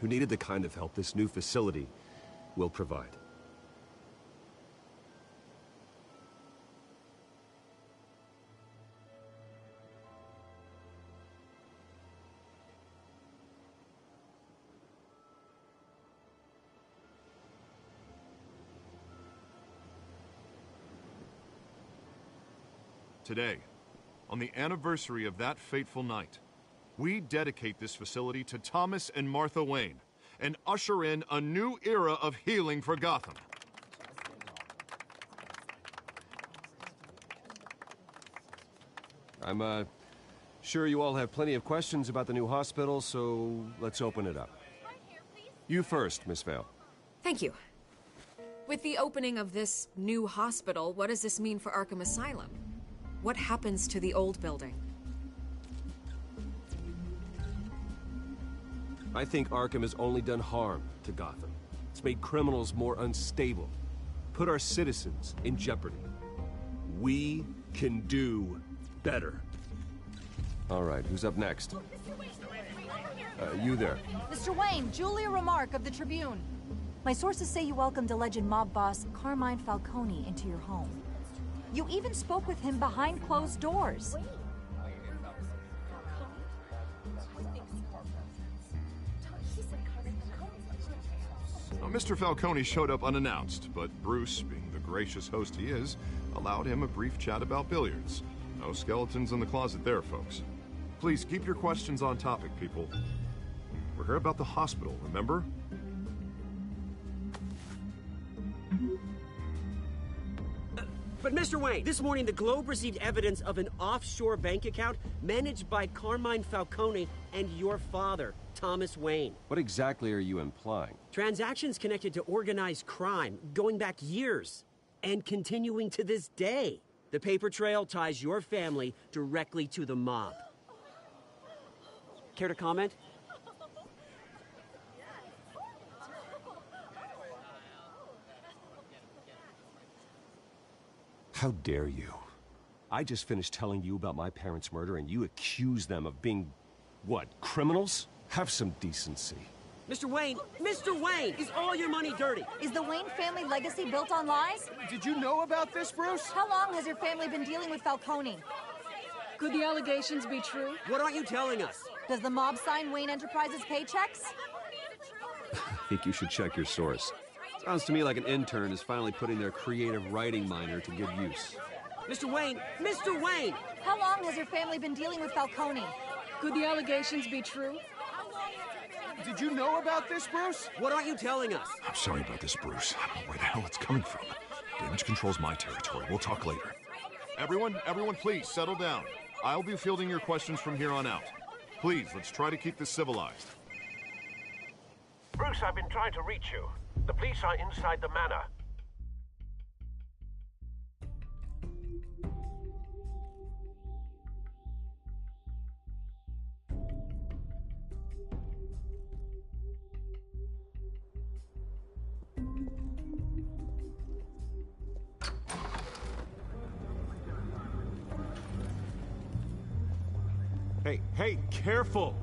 who needed the kind of help this new facility will provide. Today, on the anniversary of that fateful night, we dedicate this facility to Thomas and Martha Wayne and usher in a new era of healing for Gotham. I'm sure you all have plenty of questions about the new hospital, so let's open it up. You first, Miss Vale. Thank you. With the opening of this new hospital, what does this mean for Arkham Asylum? What happens to the old building? I think Arkham has only done harm to Gotham. It's made criminals more unstable, put our citizens in jeopardy. We can do better. All right, who's up next? You there. Mr. Wayne, Julia Remark of the Tribune. My sources say you welcomed alleged mob boss Carmine Falcone into your home. You even spoke with him behind closed doors. Now, Mr. Falcone showed up unannounced, but Bruce, being the gracious host he is, allowed him a brief chat about billiards. No skeletons in the closet there, folks. Please keep your questions on topic, people. We're here about the hospital, remember? But Mr. Wayne, this morning the Globe received evidence of an offshore bank account managed by Carmine Falcone and your father, Thomas Wayne. What exactly are you implying? Transactions connected to organized crime, going back years, and continuing to this day. The paper trail ties your family directly to the mob. Care to comment? How dare you? I just finished telling you about my parents' murder and you accuse them of being, what, criminals? Have some decency. Mr. Wayne, is all your money dirty? Is the Wayne family legacy built on lies? Did you know about this, Bruce? How long has your family been dealing with Falcone? Could the allegations be true? What aren't you telling us? Does the mob sign Wayne Enterprises paychecks? I think you should check your source. Sounds to me like an intern is finally putting their creative writing minor to good use. Mr. Wayne! Mr. Wayne! How long has your family been dealing with Falcone? Could the allegations be true? Did you know about this, Bruce? What aren't you telling us? I'm sorry about this, Bruce. I don't know where the hell it's coming from. Damage control's my territory. We'll talk later. Everyone, please, settle down. I'll be fielding your questions from here on out. Please, let's try to keep this civilized. Bruce, I've been trying to reach you. The police are inside the manor. Hey, careful!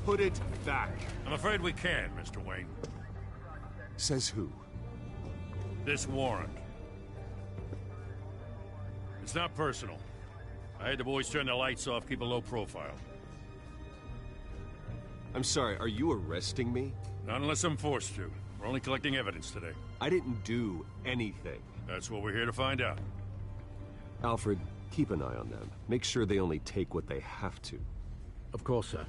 Put it back. I'm afraid we can't, Mr. Wayne. Says who? This warrant. It's not personal. I had the boys turn the lights off, keep a low profile. I'm sorry, are you arresting me? Not unless I'm forced to. We're only collecting evidence today. I didn't do anything. That's what we're here to find out. Alfred, keep an eye on them. Make sure they only take what they have to. Of course, sir.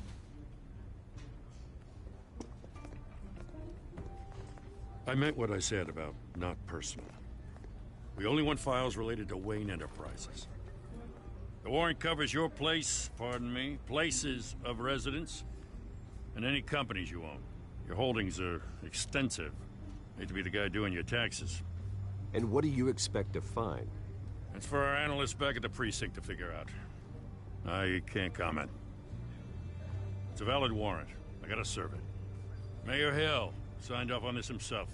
I meant what I said about not personal. We only want files related to Wayne Enterprises. The warrant covers your place, pardon me, places of residence, and any companies you own. Your holdings are extensive. Hate to be the guy doing your taxes. And what do you expect to find? That's for our analysts back at the precinct to figure out. I can't comment. It's a valid warrant. I gotta serve it. Mayor Hill signed off on this himself.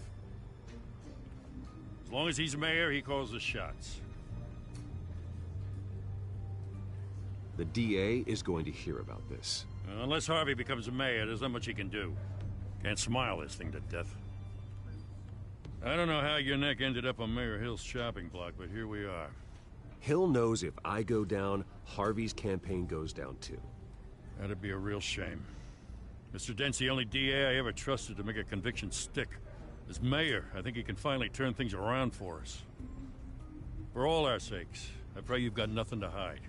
As long as he's mayor, he calls the shots. The DA is going to hear about this. Unless Harvey becomes a mayor, there's not much he can do. Can't smile this thing to death. I don't know how your neck ended up on Mayor Hill's shopping block, but here we are. Hill knows if I go down, Harvey's campaign goes down too. That'd be a real shame. Mr. Dent's the only DA I ever trusted to make a conviction stick. As mayor, I think he can finally turn things around for us. For all our sakes, I pray you've got nothing to hide.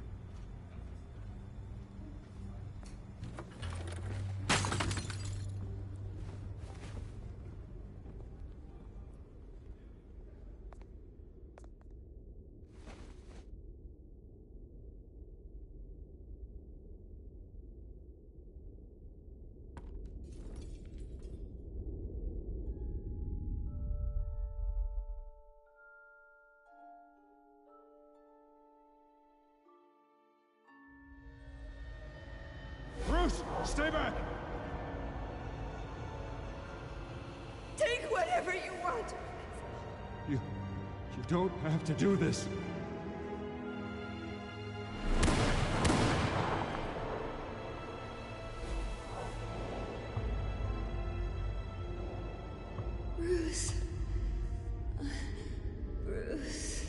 Bruce, stay back! Take whatever you want. You don't have to do this. Bruce. Bruce.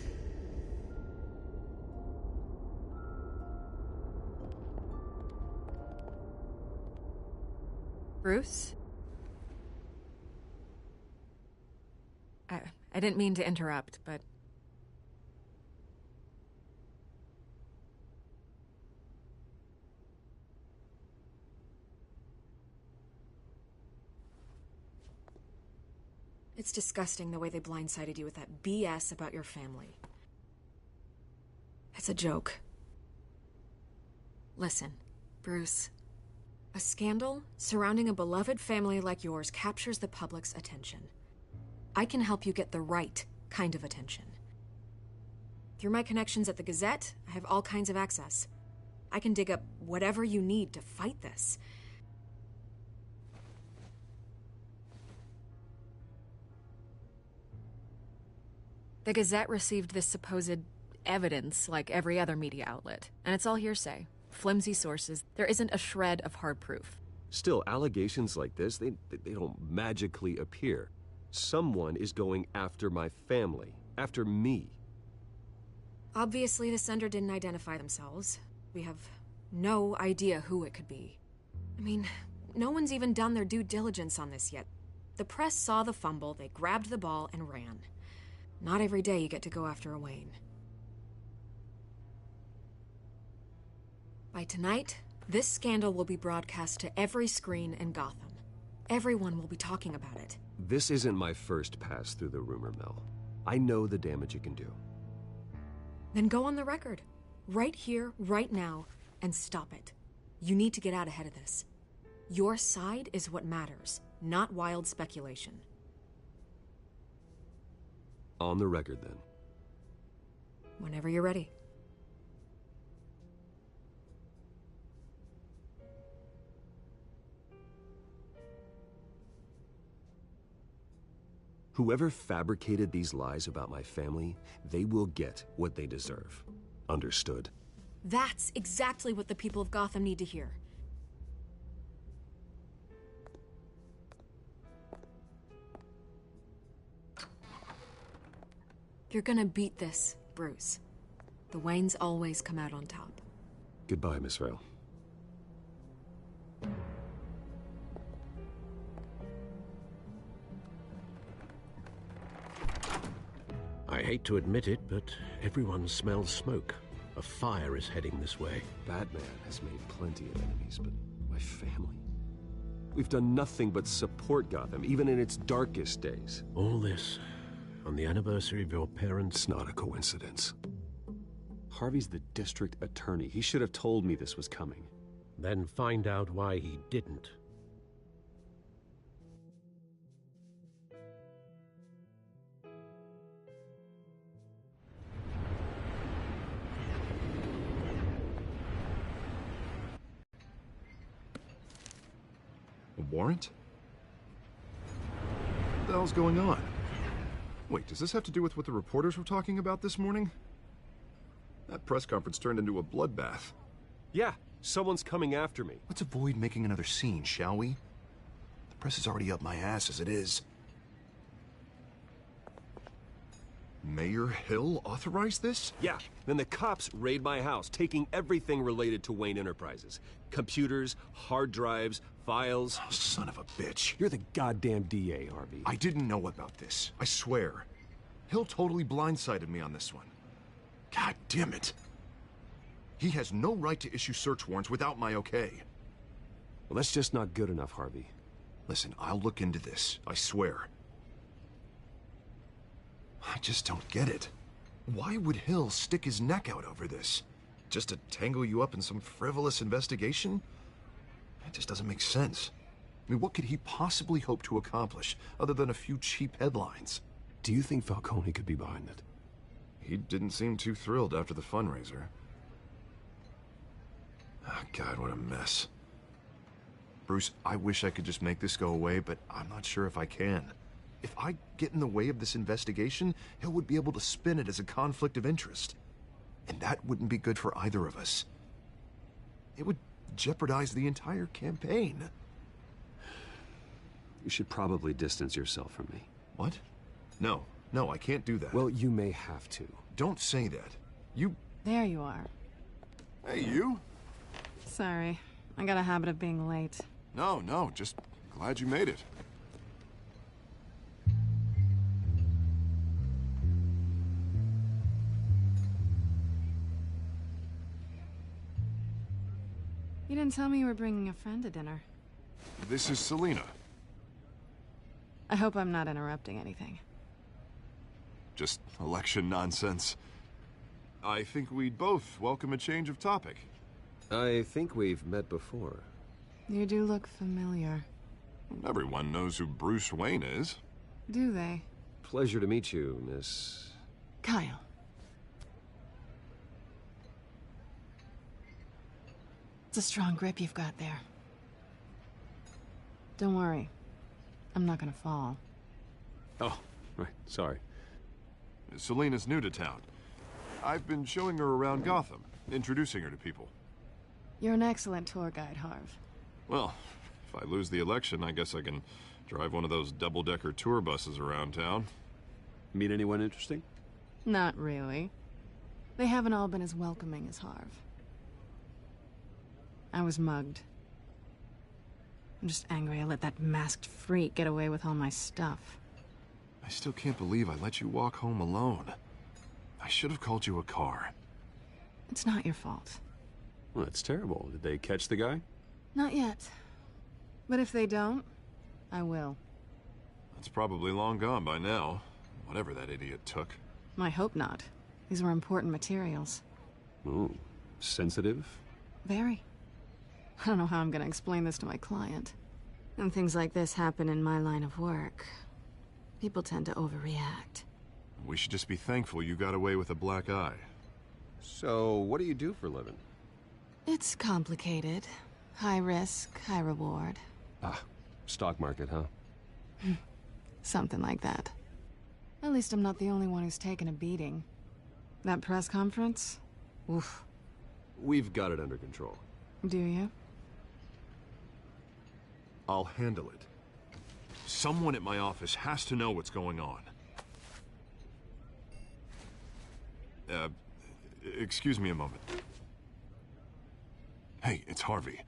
Bruce? I didn't mean to interrupt, but... It's disgusting the way they blindsided you with that BS about your family. It's a joke. Listen, Bruce. A scandal surrounding a beloved family like yours captures the public's attention. I can help you get the right kind of attention. Through my connections at the Gazette, I have all kinds of access. I can dig up whatever you need to fight this. The Gazette received this supposed evidence like every other media outlet, and it's all hearsay. Flimsy sources. There isn't a shred of hard proof. Still, allegations like this, they don't magically appear. Someone is going after my family, after me. Obviously, the sender didn't identify themselves. We have no idea who it could be. I mean, no one's even done their due diligence on this yet. The press saw the fumble, they grabbed the ball, and ran. Not every day you get to go after a Wayne. By tonight, this scandal will be broadcast to every screen in Gotham. Everyone will be talking about it. This isn't my first pass through the rumor mill. I know the damage it can do. Then go on the record. Right here, right now, and stop it. You need to get out ahead of this. Your side is what matters, not wild speculation. On the record, then. Whenever you're ready. Whoever fabricated these lies about my family, they will get what they deserve. Understood? That's exactly what the people of Gotham need to hear. You're gonna beat this, Bruce. The Waynes always come out on top. Goodbye, Miss Vale. I hate to admit it, but everyone smells smoke. A fire is heading this way. Batman has made plenty of enemies, but my family... We've done nothing but support Gotham, even in its darkest days. All this on the anniversary of your parents'... It's not a coincidence. Harvey's the district attorney. He should have told me this was coming. Then find out why he didn't. A warrant? What the hell's going on? Wait, does this have to do with what the reporters were talking about this morning? That press conference turned into a bloodbath. Yeah, someone's coming after me. Let's avoid making another scene, shall we? The press is already up my ass as it is. Mayor Hill authorized this? Yeah, then the cops raid my house, taking everything related to Wayne Enterprises. Computers, hard drives, files. Oh, son of a bitch. You're the goddamn DA, Harvey. I didn't know about this. I swear. Hill totally blindsided me on this one. God damn it. He has no right to issue search warrants without my okay. Well, that's just not good enough, Harvey. Listen, I'll look into this. I swear. I just don't get it. Why would Hill stick his neck out over this? Just to tangle you up in some frivolous investigation? That just doesn't make sense. I mean, what could he possibly hope to accomplish other than a few cheap headlines? Do you think Falcone could be behind it? He didn't seem too thrilled after the fundraiser. Oh, God, what a mess. Bruce, I wish I could just make this go away, but I'm not sure if I can. If I get in the way of this investigation, Hill would be able to spin it as a conflict of interest. And that wouldn't be good for either of us. It would jeopardize the entire campaign. You should probably distance yourself from me. What? No, I can't do that. Well, you may have to. Don't say that. You... There you are. Hey, you? Sorry. I got a habit of being late. No, just glad you made it. You didn't tell me you were bringing a friend to dinner. This is Selina. I hope I'm not interrupting anything. Just election nonsense. I think we'd both welcome a change of topic. I think we've met before. You do look familiar. Everyone knows who Bruce Wayne is. Do they? Pleasure to meet you, Miss... Kyle. It's a strong grip you've got there. Don't worry. I'm not gonna fall. Oh, right. Sorry. Selina's new to town. I've been showing her around Gotham, introducing her to people. You're an excellent tour guide, Harv. Well, if I lose the election, I guess I can drive one of those double-decker tour buses around town. Meet anyone interesting? Not really. They haven't all been as welcoming as Harv. I was mugged. I'm just angry I let that masked freak get away with all my stuff. I still can't believe I let you walk home alone. I should have called you a car. It's not your fault. Well, that's terrible. Did they catch the guy? Not yet. But if they don't, I will. That's probably long gone by now. Whatever that idiot took. I hope not. These were important materials. Ooh, sensitive? Very. I don't know how I'm gonna explain this to my client. When things like this happen in my line of work, people tend to overreact. We should just be thankful you got away with a black eye. So, what do you do for a living? It's complicated. High risk, high reward. Ah, stock market, huh? Something like that. At least I'm not the only one who's taken a beating. That press conference? Oof. We've got it under control. Do you? I'll handle it. Someone at my office has to know what's going on. Excuse me a moment. Hey, it's Harvey.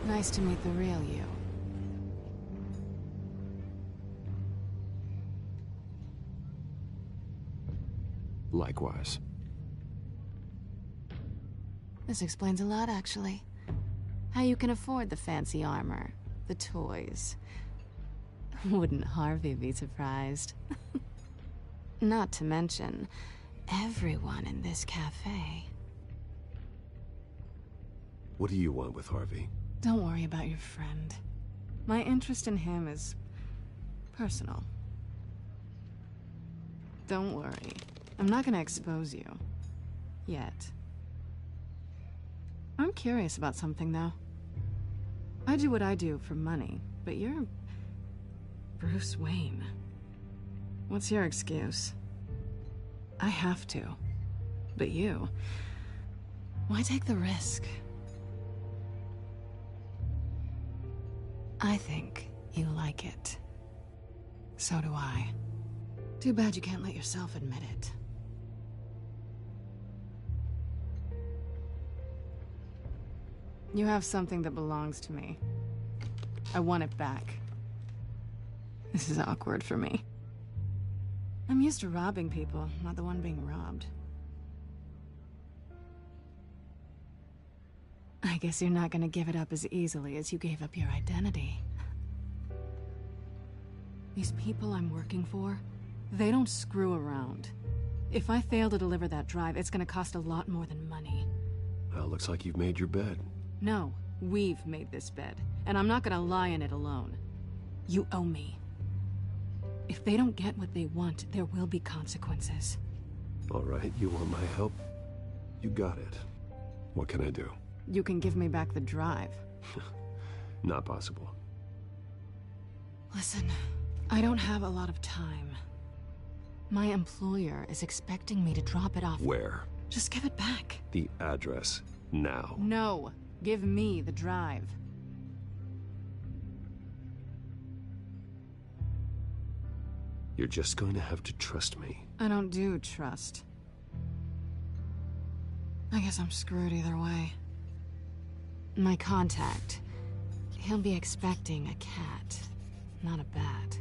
Nice to meet the real you. Likewise. This explains a lot, actually. How you can afford the fancy armor, the toys. Wouldn't Harvey be surprised? Not to mention, everyone in this cafe. What do you want with Harvey? Don't worry about your friend. My interest in him is personal. Don't worry. I'm not gonna expose you. Yet. I'm curious about something, though. I do what I do for money, but you're Bruce Wayne. What's your excuse? I have to. But you... why take the risk? I think you like it. So do I. Too bad you can't let yourself admit it. You have something that belongs to me. I want it back. This is awkward for me. I'm used to robbing people, not the one being robbed. I guess you're not gonna give it up as easily as you gave up your identity. These people I'm working for, they don't screw around. If I fail to deliver that drive, it's gonna cost a lot more than money. Well, looks like you've made your bed. No, we've made this bed, and I'm not gonna lie in it alone. You owe me. If they don't get what they want, there will be consequences. All right, you want my help? You got it. What can I do? You can give me back the drive. Not possible. Listen, I don't have a lot of time. My employer is expecting me to drop it off. Where? Just give it back. The address, now. No, give me the drive. You're just going to have to trust me. I don't do trust. I guess I'm screwed either way. My contact, he'll be expecting a cat, not a bat.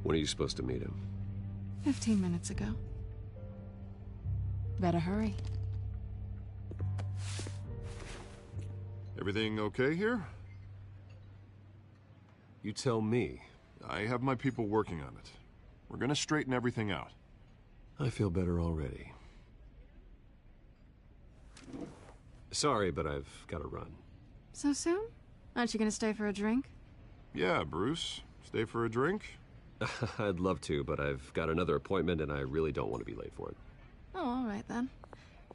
When are you supposed to meet him? 15 minutes ago. Better hurry. Everything okay here? You tell me. I have my people working on it. We're gonna straighten everything out. I feel better already. Sorry, but I've got to run. So soon? Aren't you gonna stay for a drink? Yeah, Bruce. Stay for a drink? I'd love to, but I've got another appointment and I really don't want to be late for it. Oh, all right then.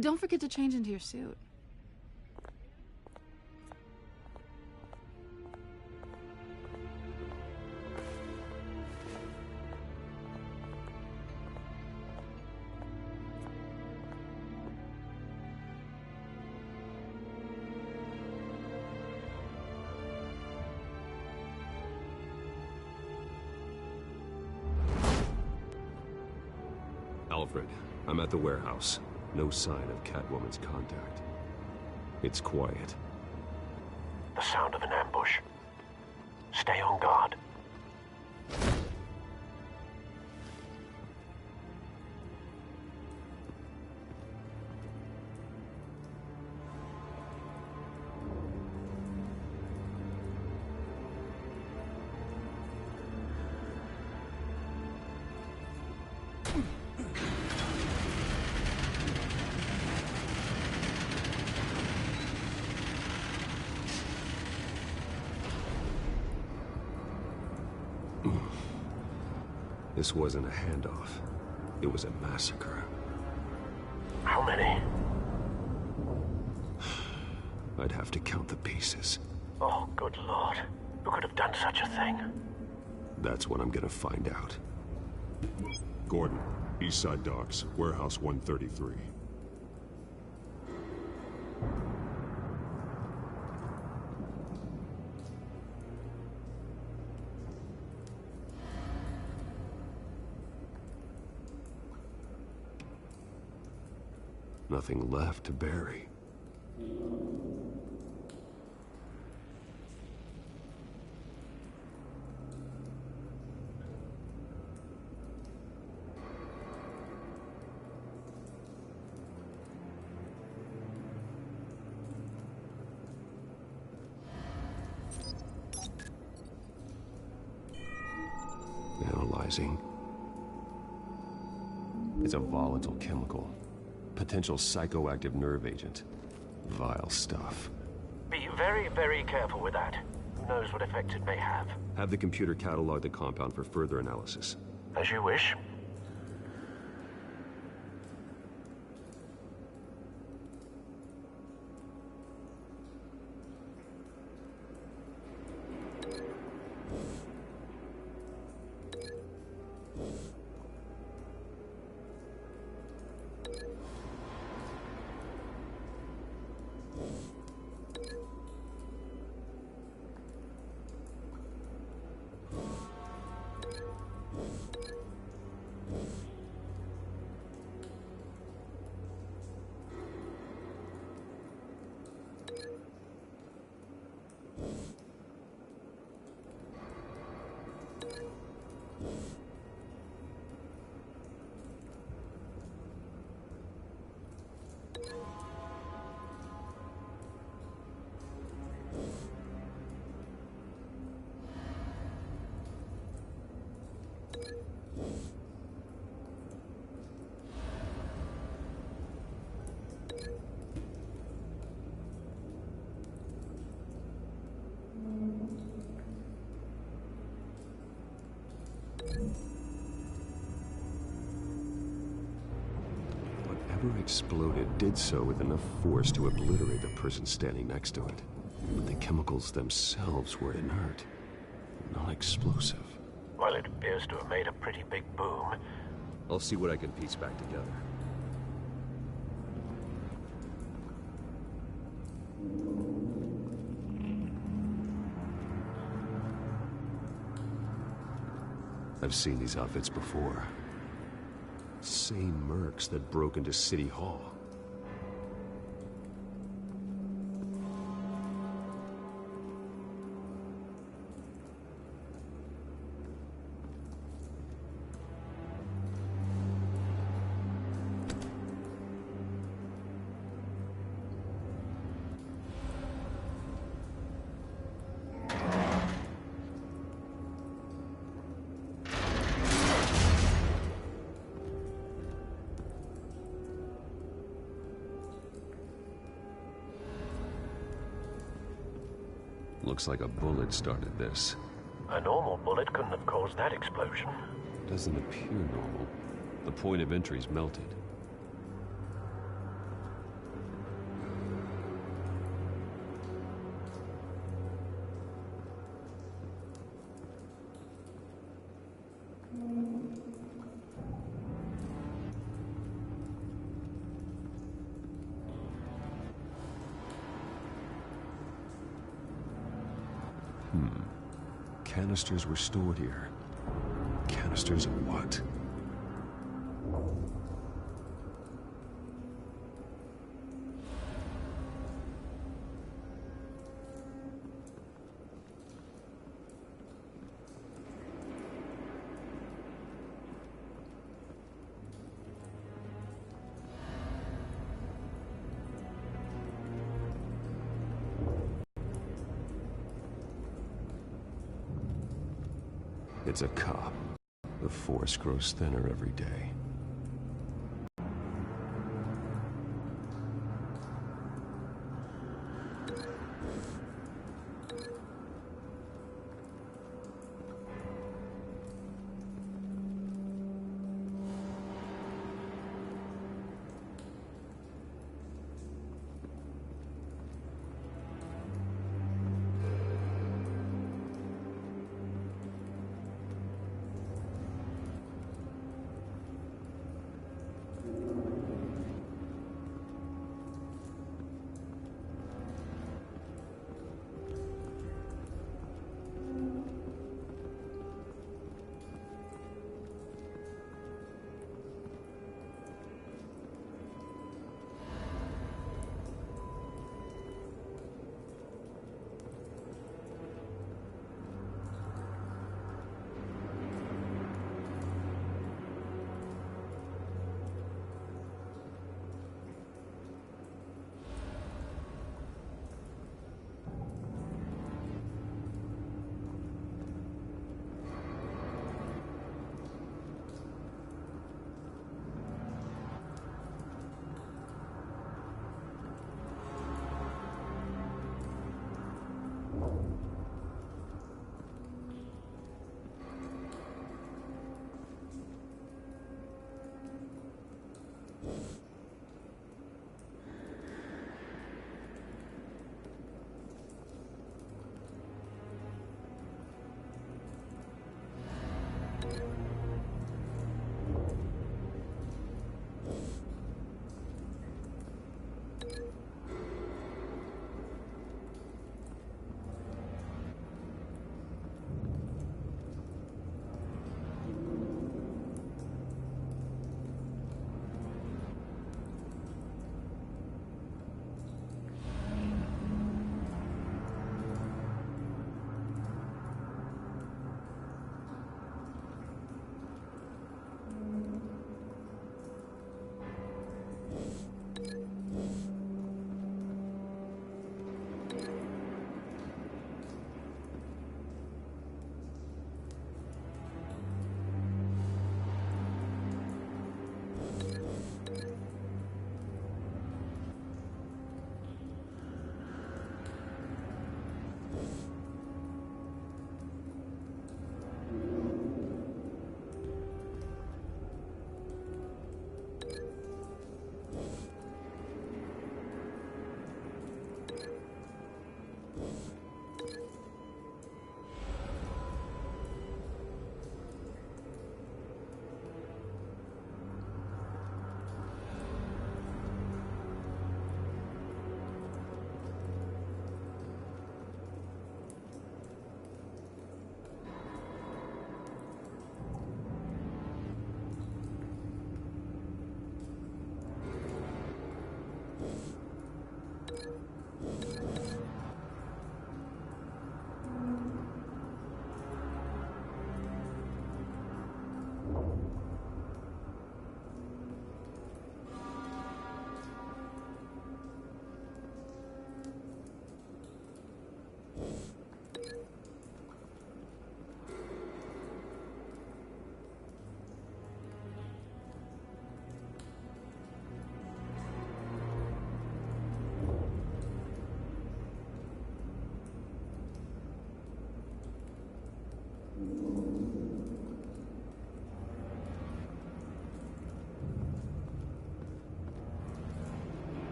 Don't forget to change into your suit. Alfred, I'm at the warehouse. No sign of Catwoman's contact. It's quiet. The sound of an ambush. Stay on guard. This wasn't a handoff. It was a massacre. How many? I'd have to count the pieces. Oh, good lord. Who could have done such a thing? That's what I'm gonna find out. Gordon, Eastside Docks, Warehouse 133. Nothing left to bury. Analyzing. It's a volatile chemical. Potential psychoactive nerve agent. Vile stuff. Be very, very careful with that. Who knows what effect it may have. Have the computer catalog the compound for further analysis. As you wish. Whatever exploded did so with enough force to obliterate the person standing next to it. But the chemicals themselves were inert, not explosive. Well, it appears to have made a pretty big boom. I'll see what I can piece back together. I've seen these outfits before. Same mercs that broke into City Hall. Looks like a bullet started this. A normal bullet couldn't have caused that explosion. Doesn't appear normal. The point of entry's melted. Canisters were stored here. Canisters of what? It's a cop. The force grows thinner every day.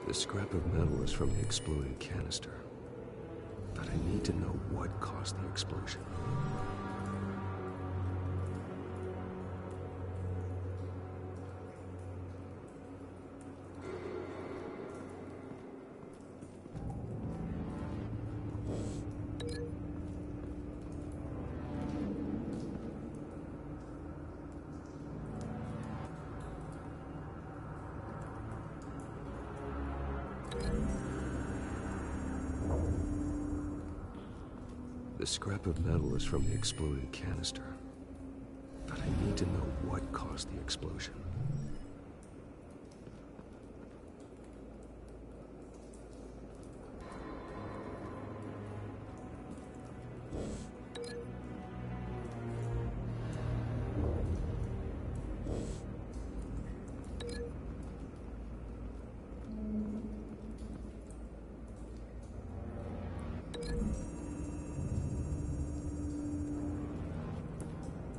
The scrap of metal is from the exploded canister. But I need to know what caused the explosion. The scrap of metal is from the exploded canister. But I need to know what caused the explosion.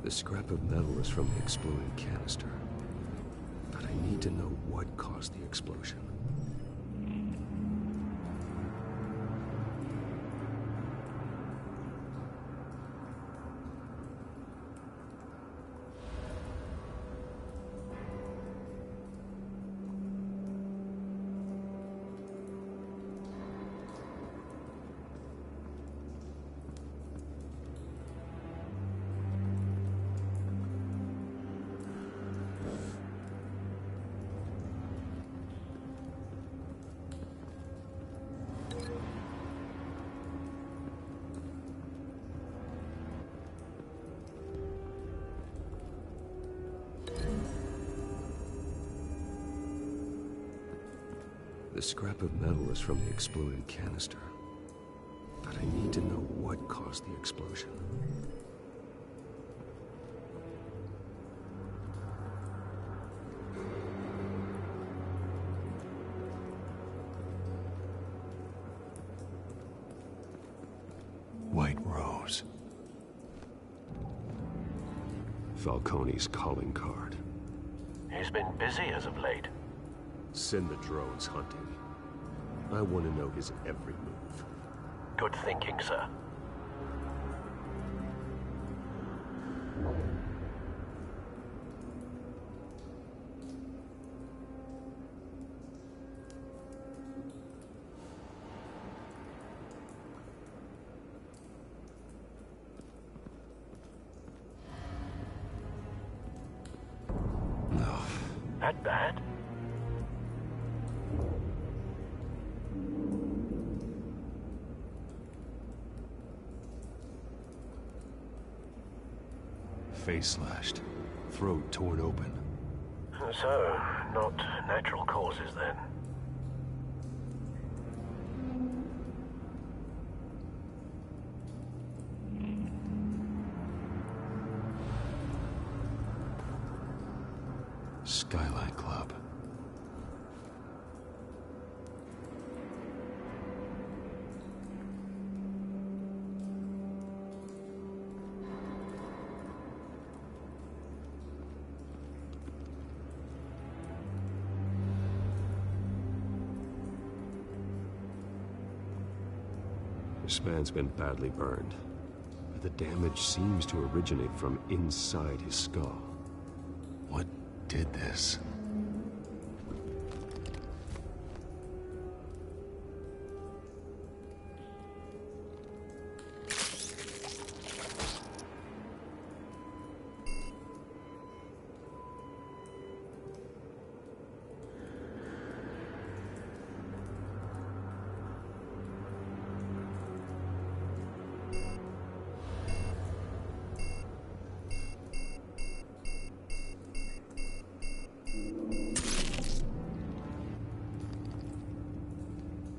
The scrap of metal is from the exploded canister. But I need to know what caused the explosion. The scrap of metal is from the exploded canister. But I need to know what caused the explosion. White Rose. Falcone's calling card. He's been busy as of late. Send the drones hunting. I want to know his every move. Good thinking, sir. No. That bad? Face slashed. Throat torn open. So, not natural causes then. Skyline Club. This man's been badly burned, but the damage seems to originate from inside his skull. What did this?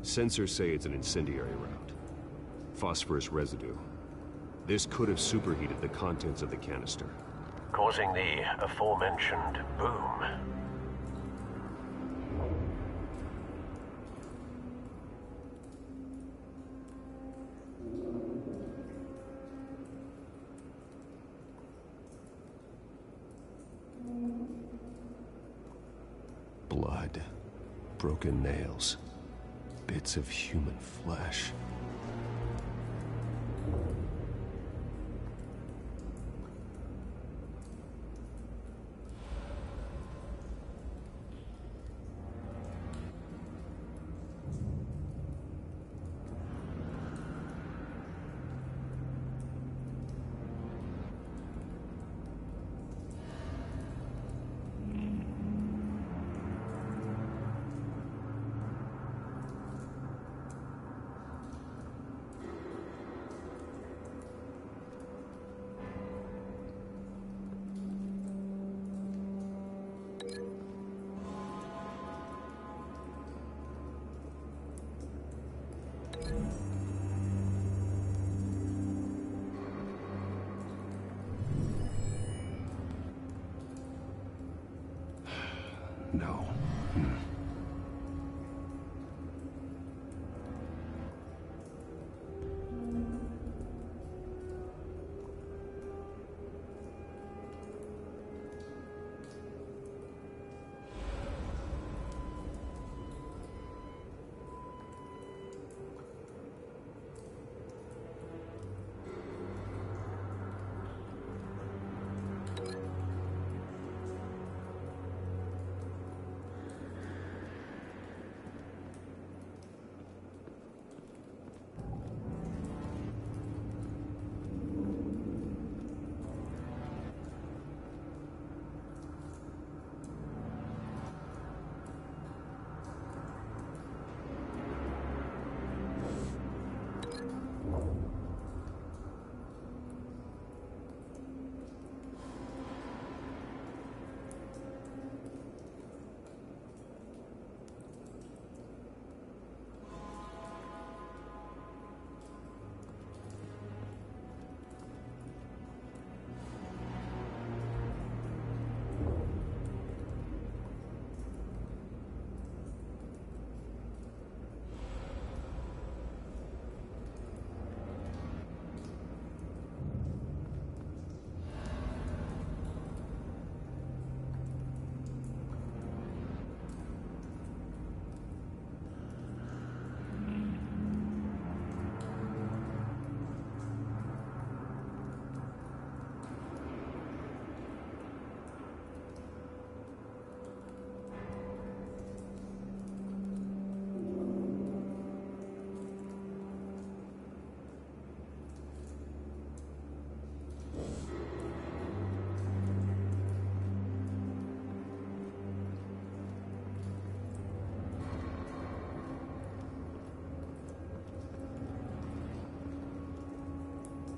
Sensors say it's an incendiary round. Phosphorus residue. This could have superheated the contents of the canister. Causing the aforementioned boom. Blood. Broken nails. Bits of human flesh. No.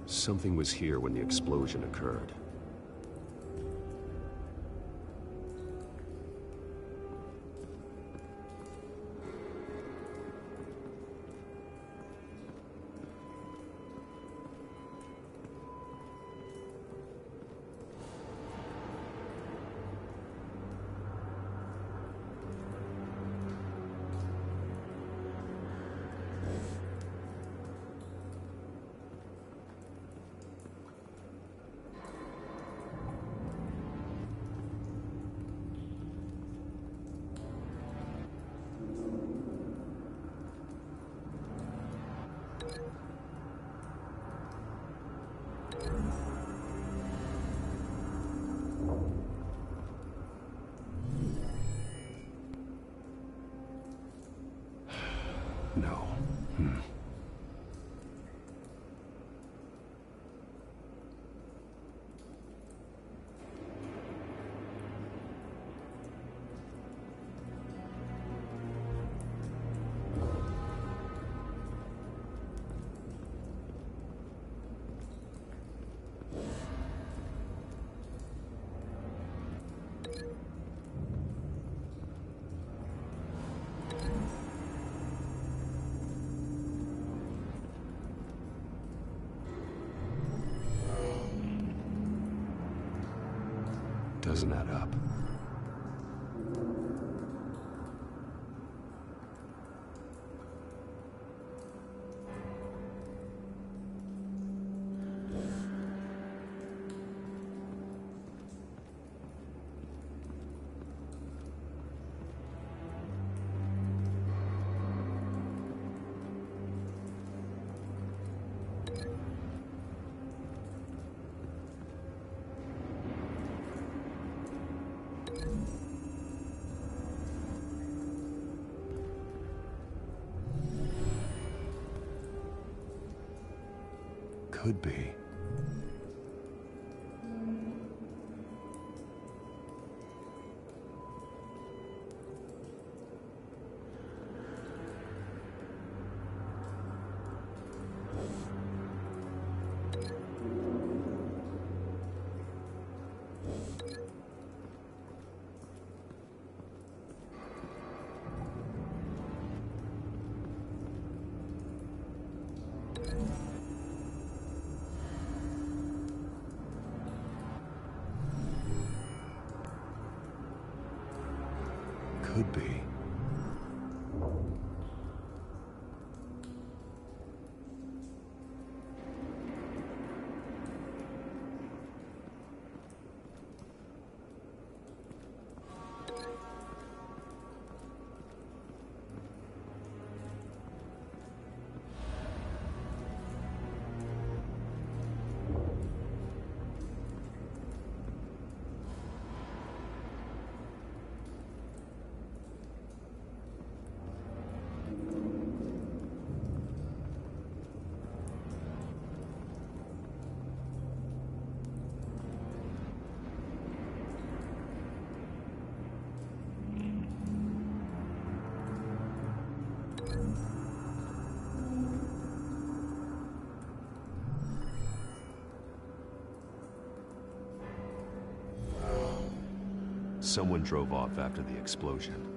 Something was here when the explosion occurred. No. Doesn't add up. Could be. Could be. Someone drove off after the explosion.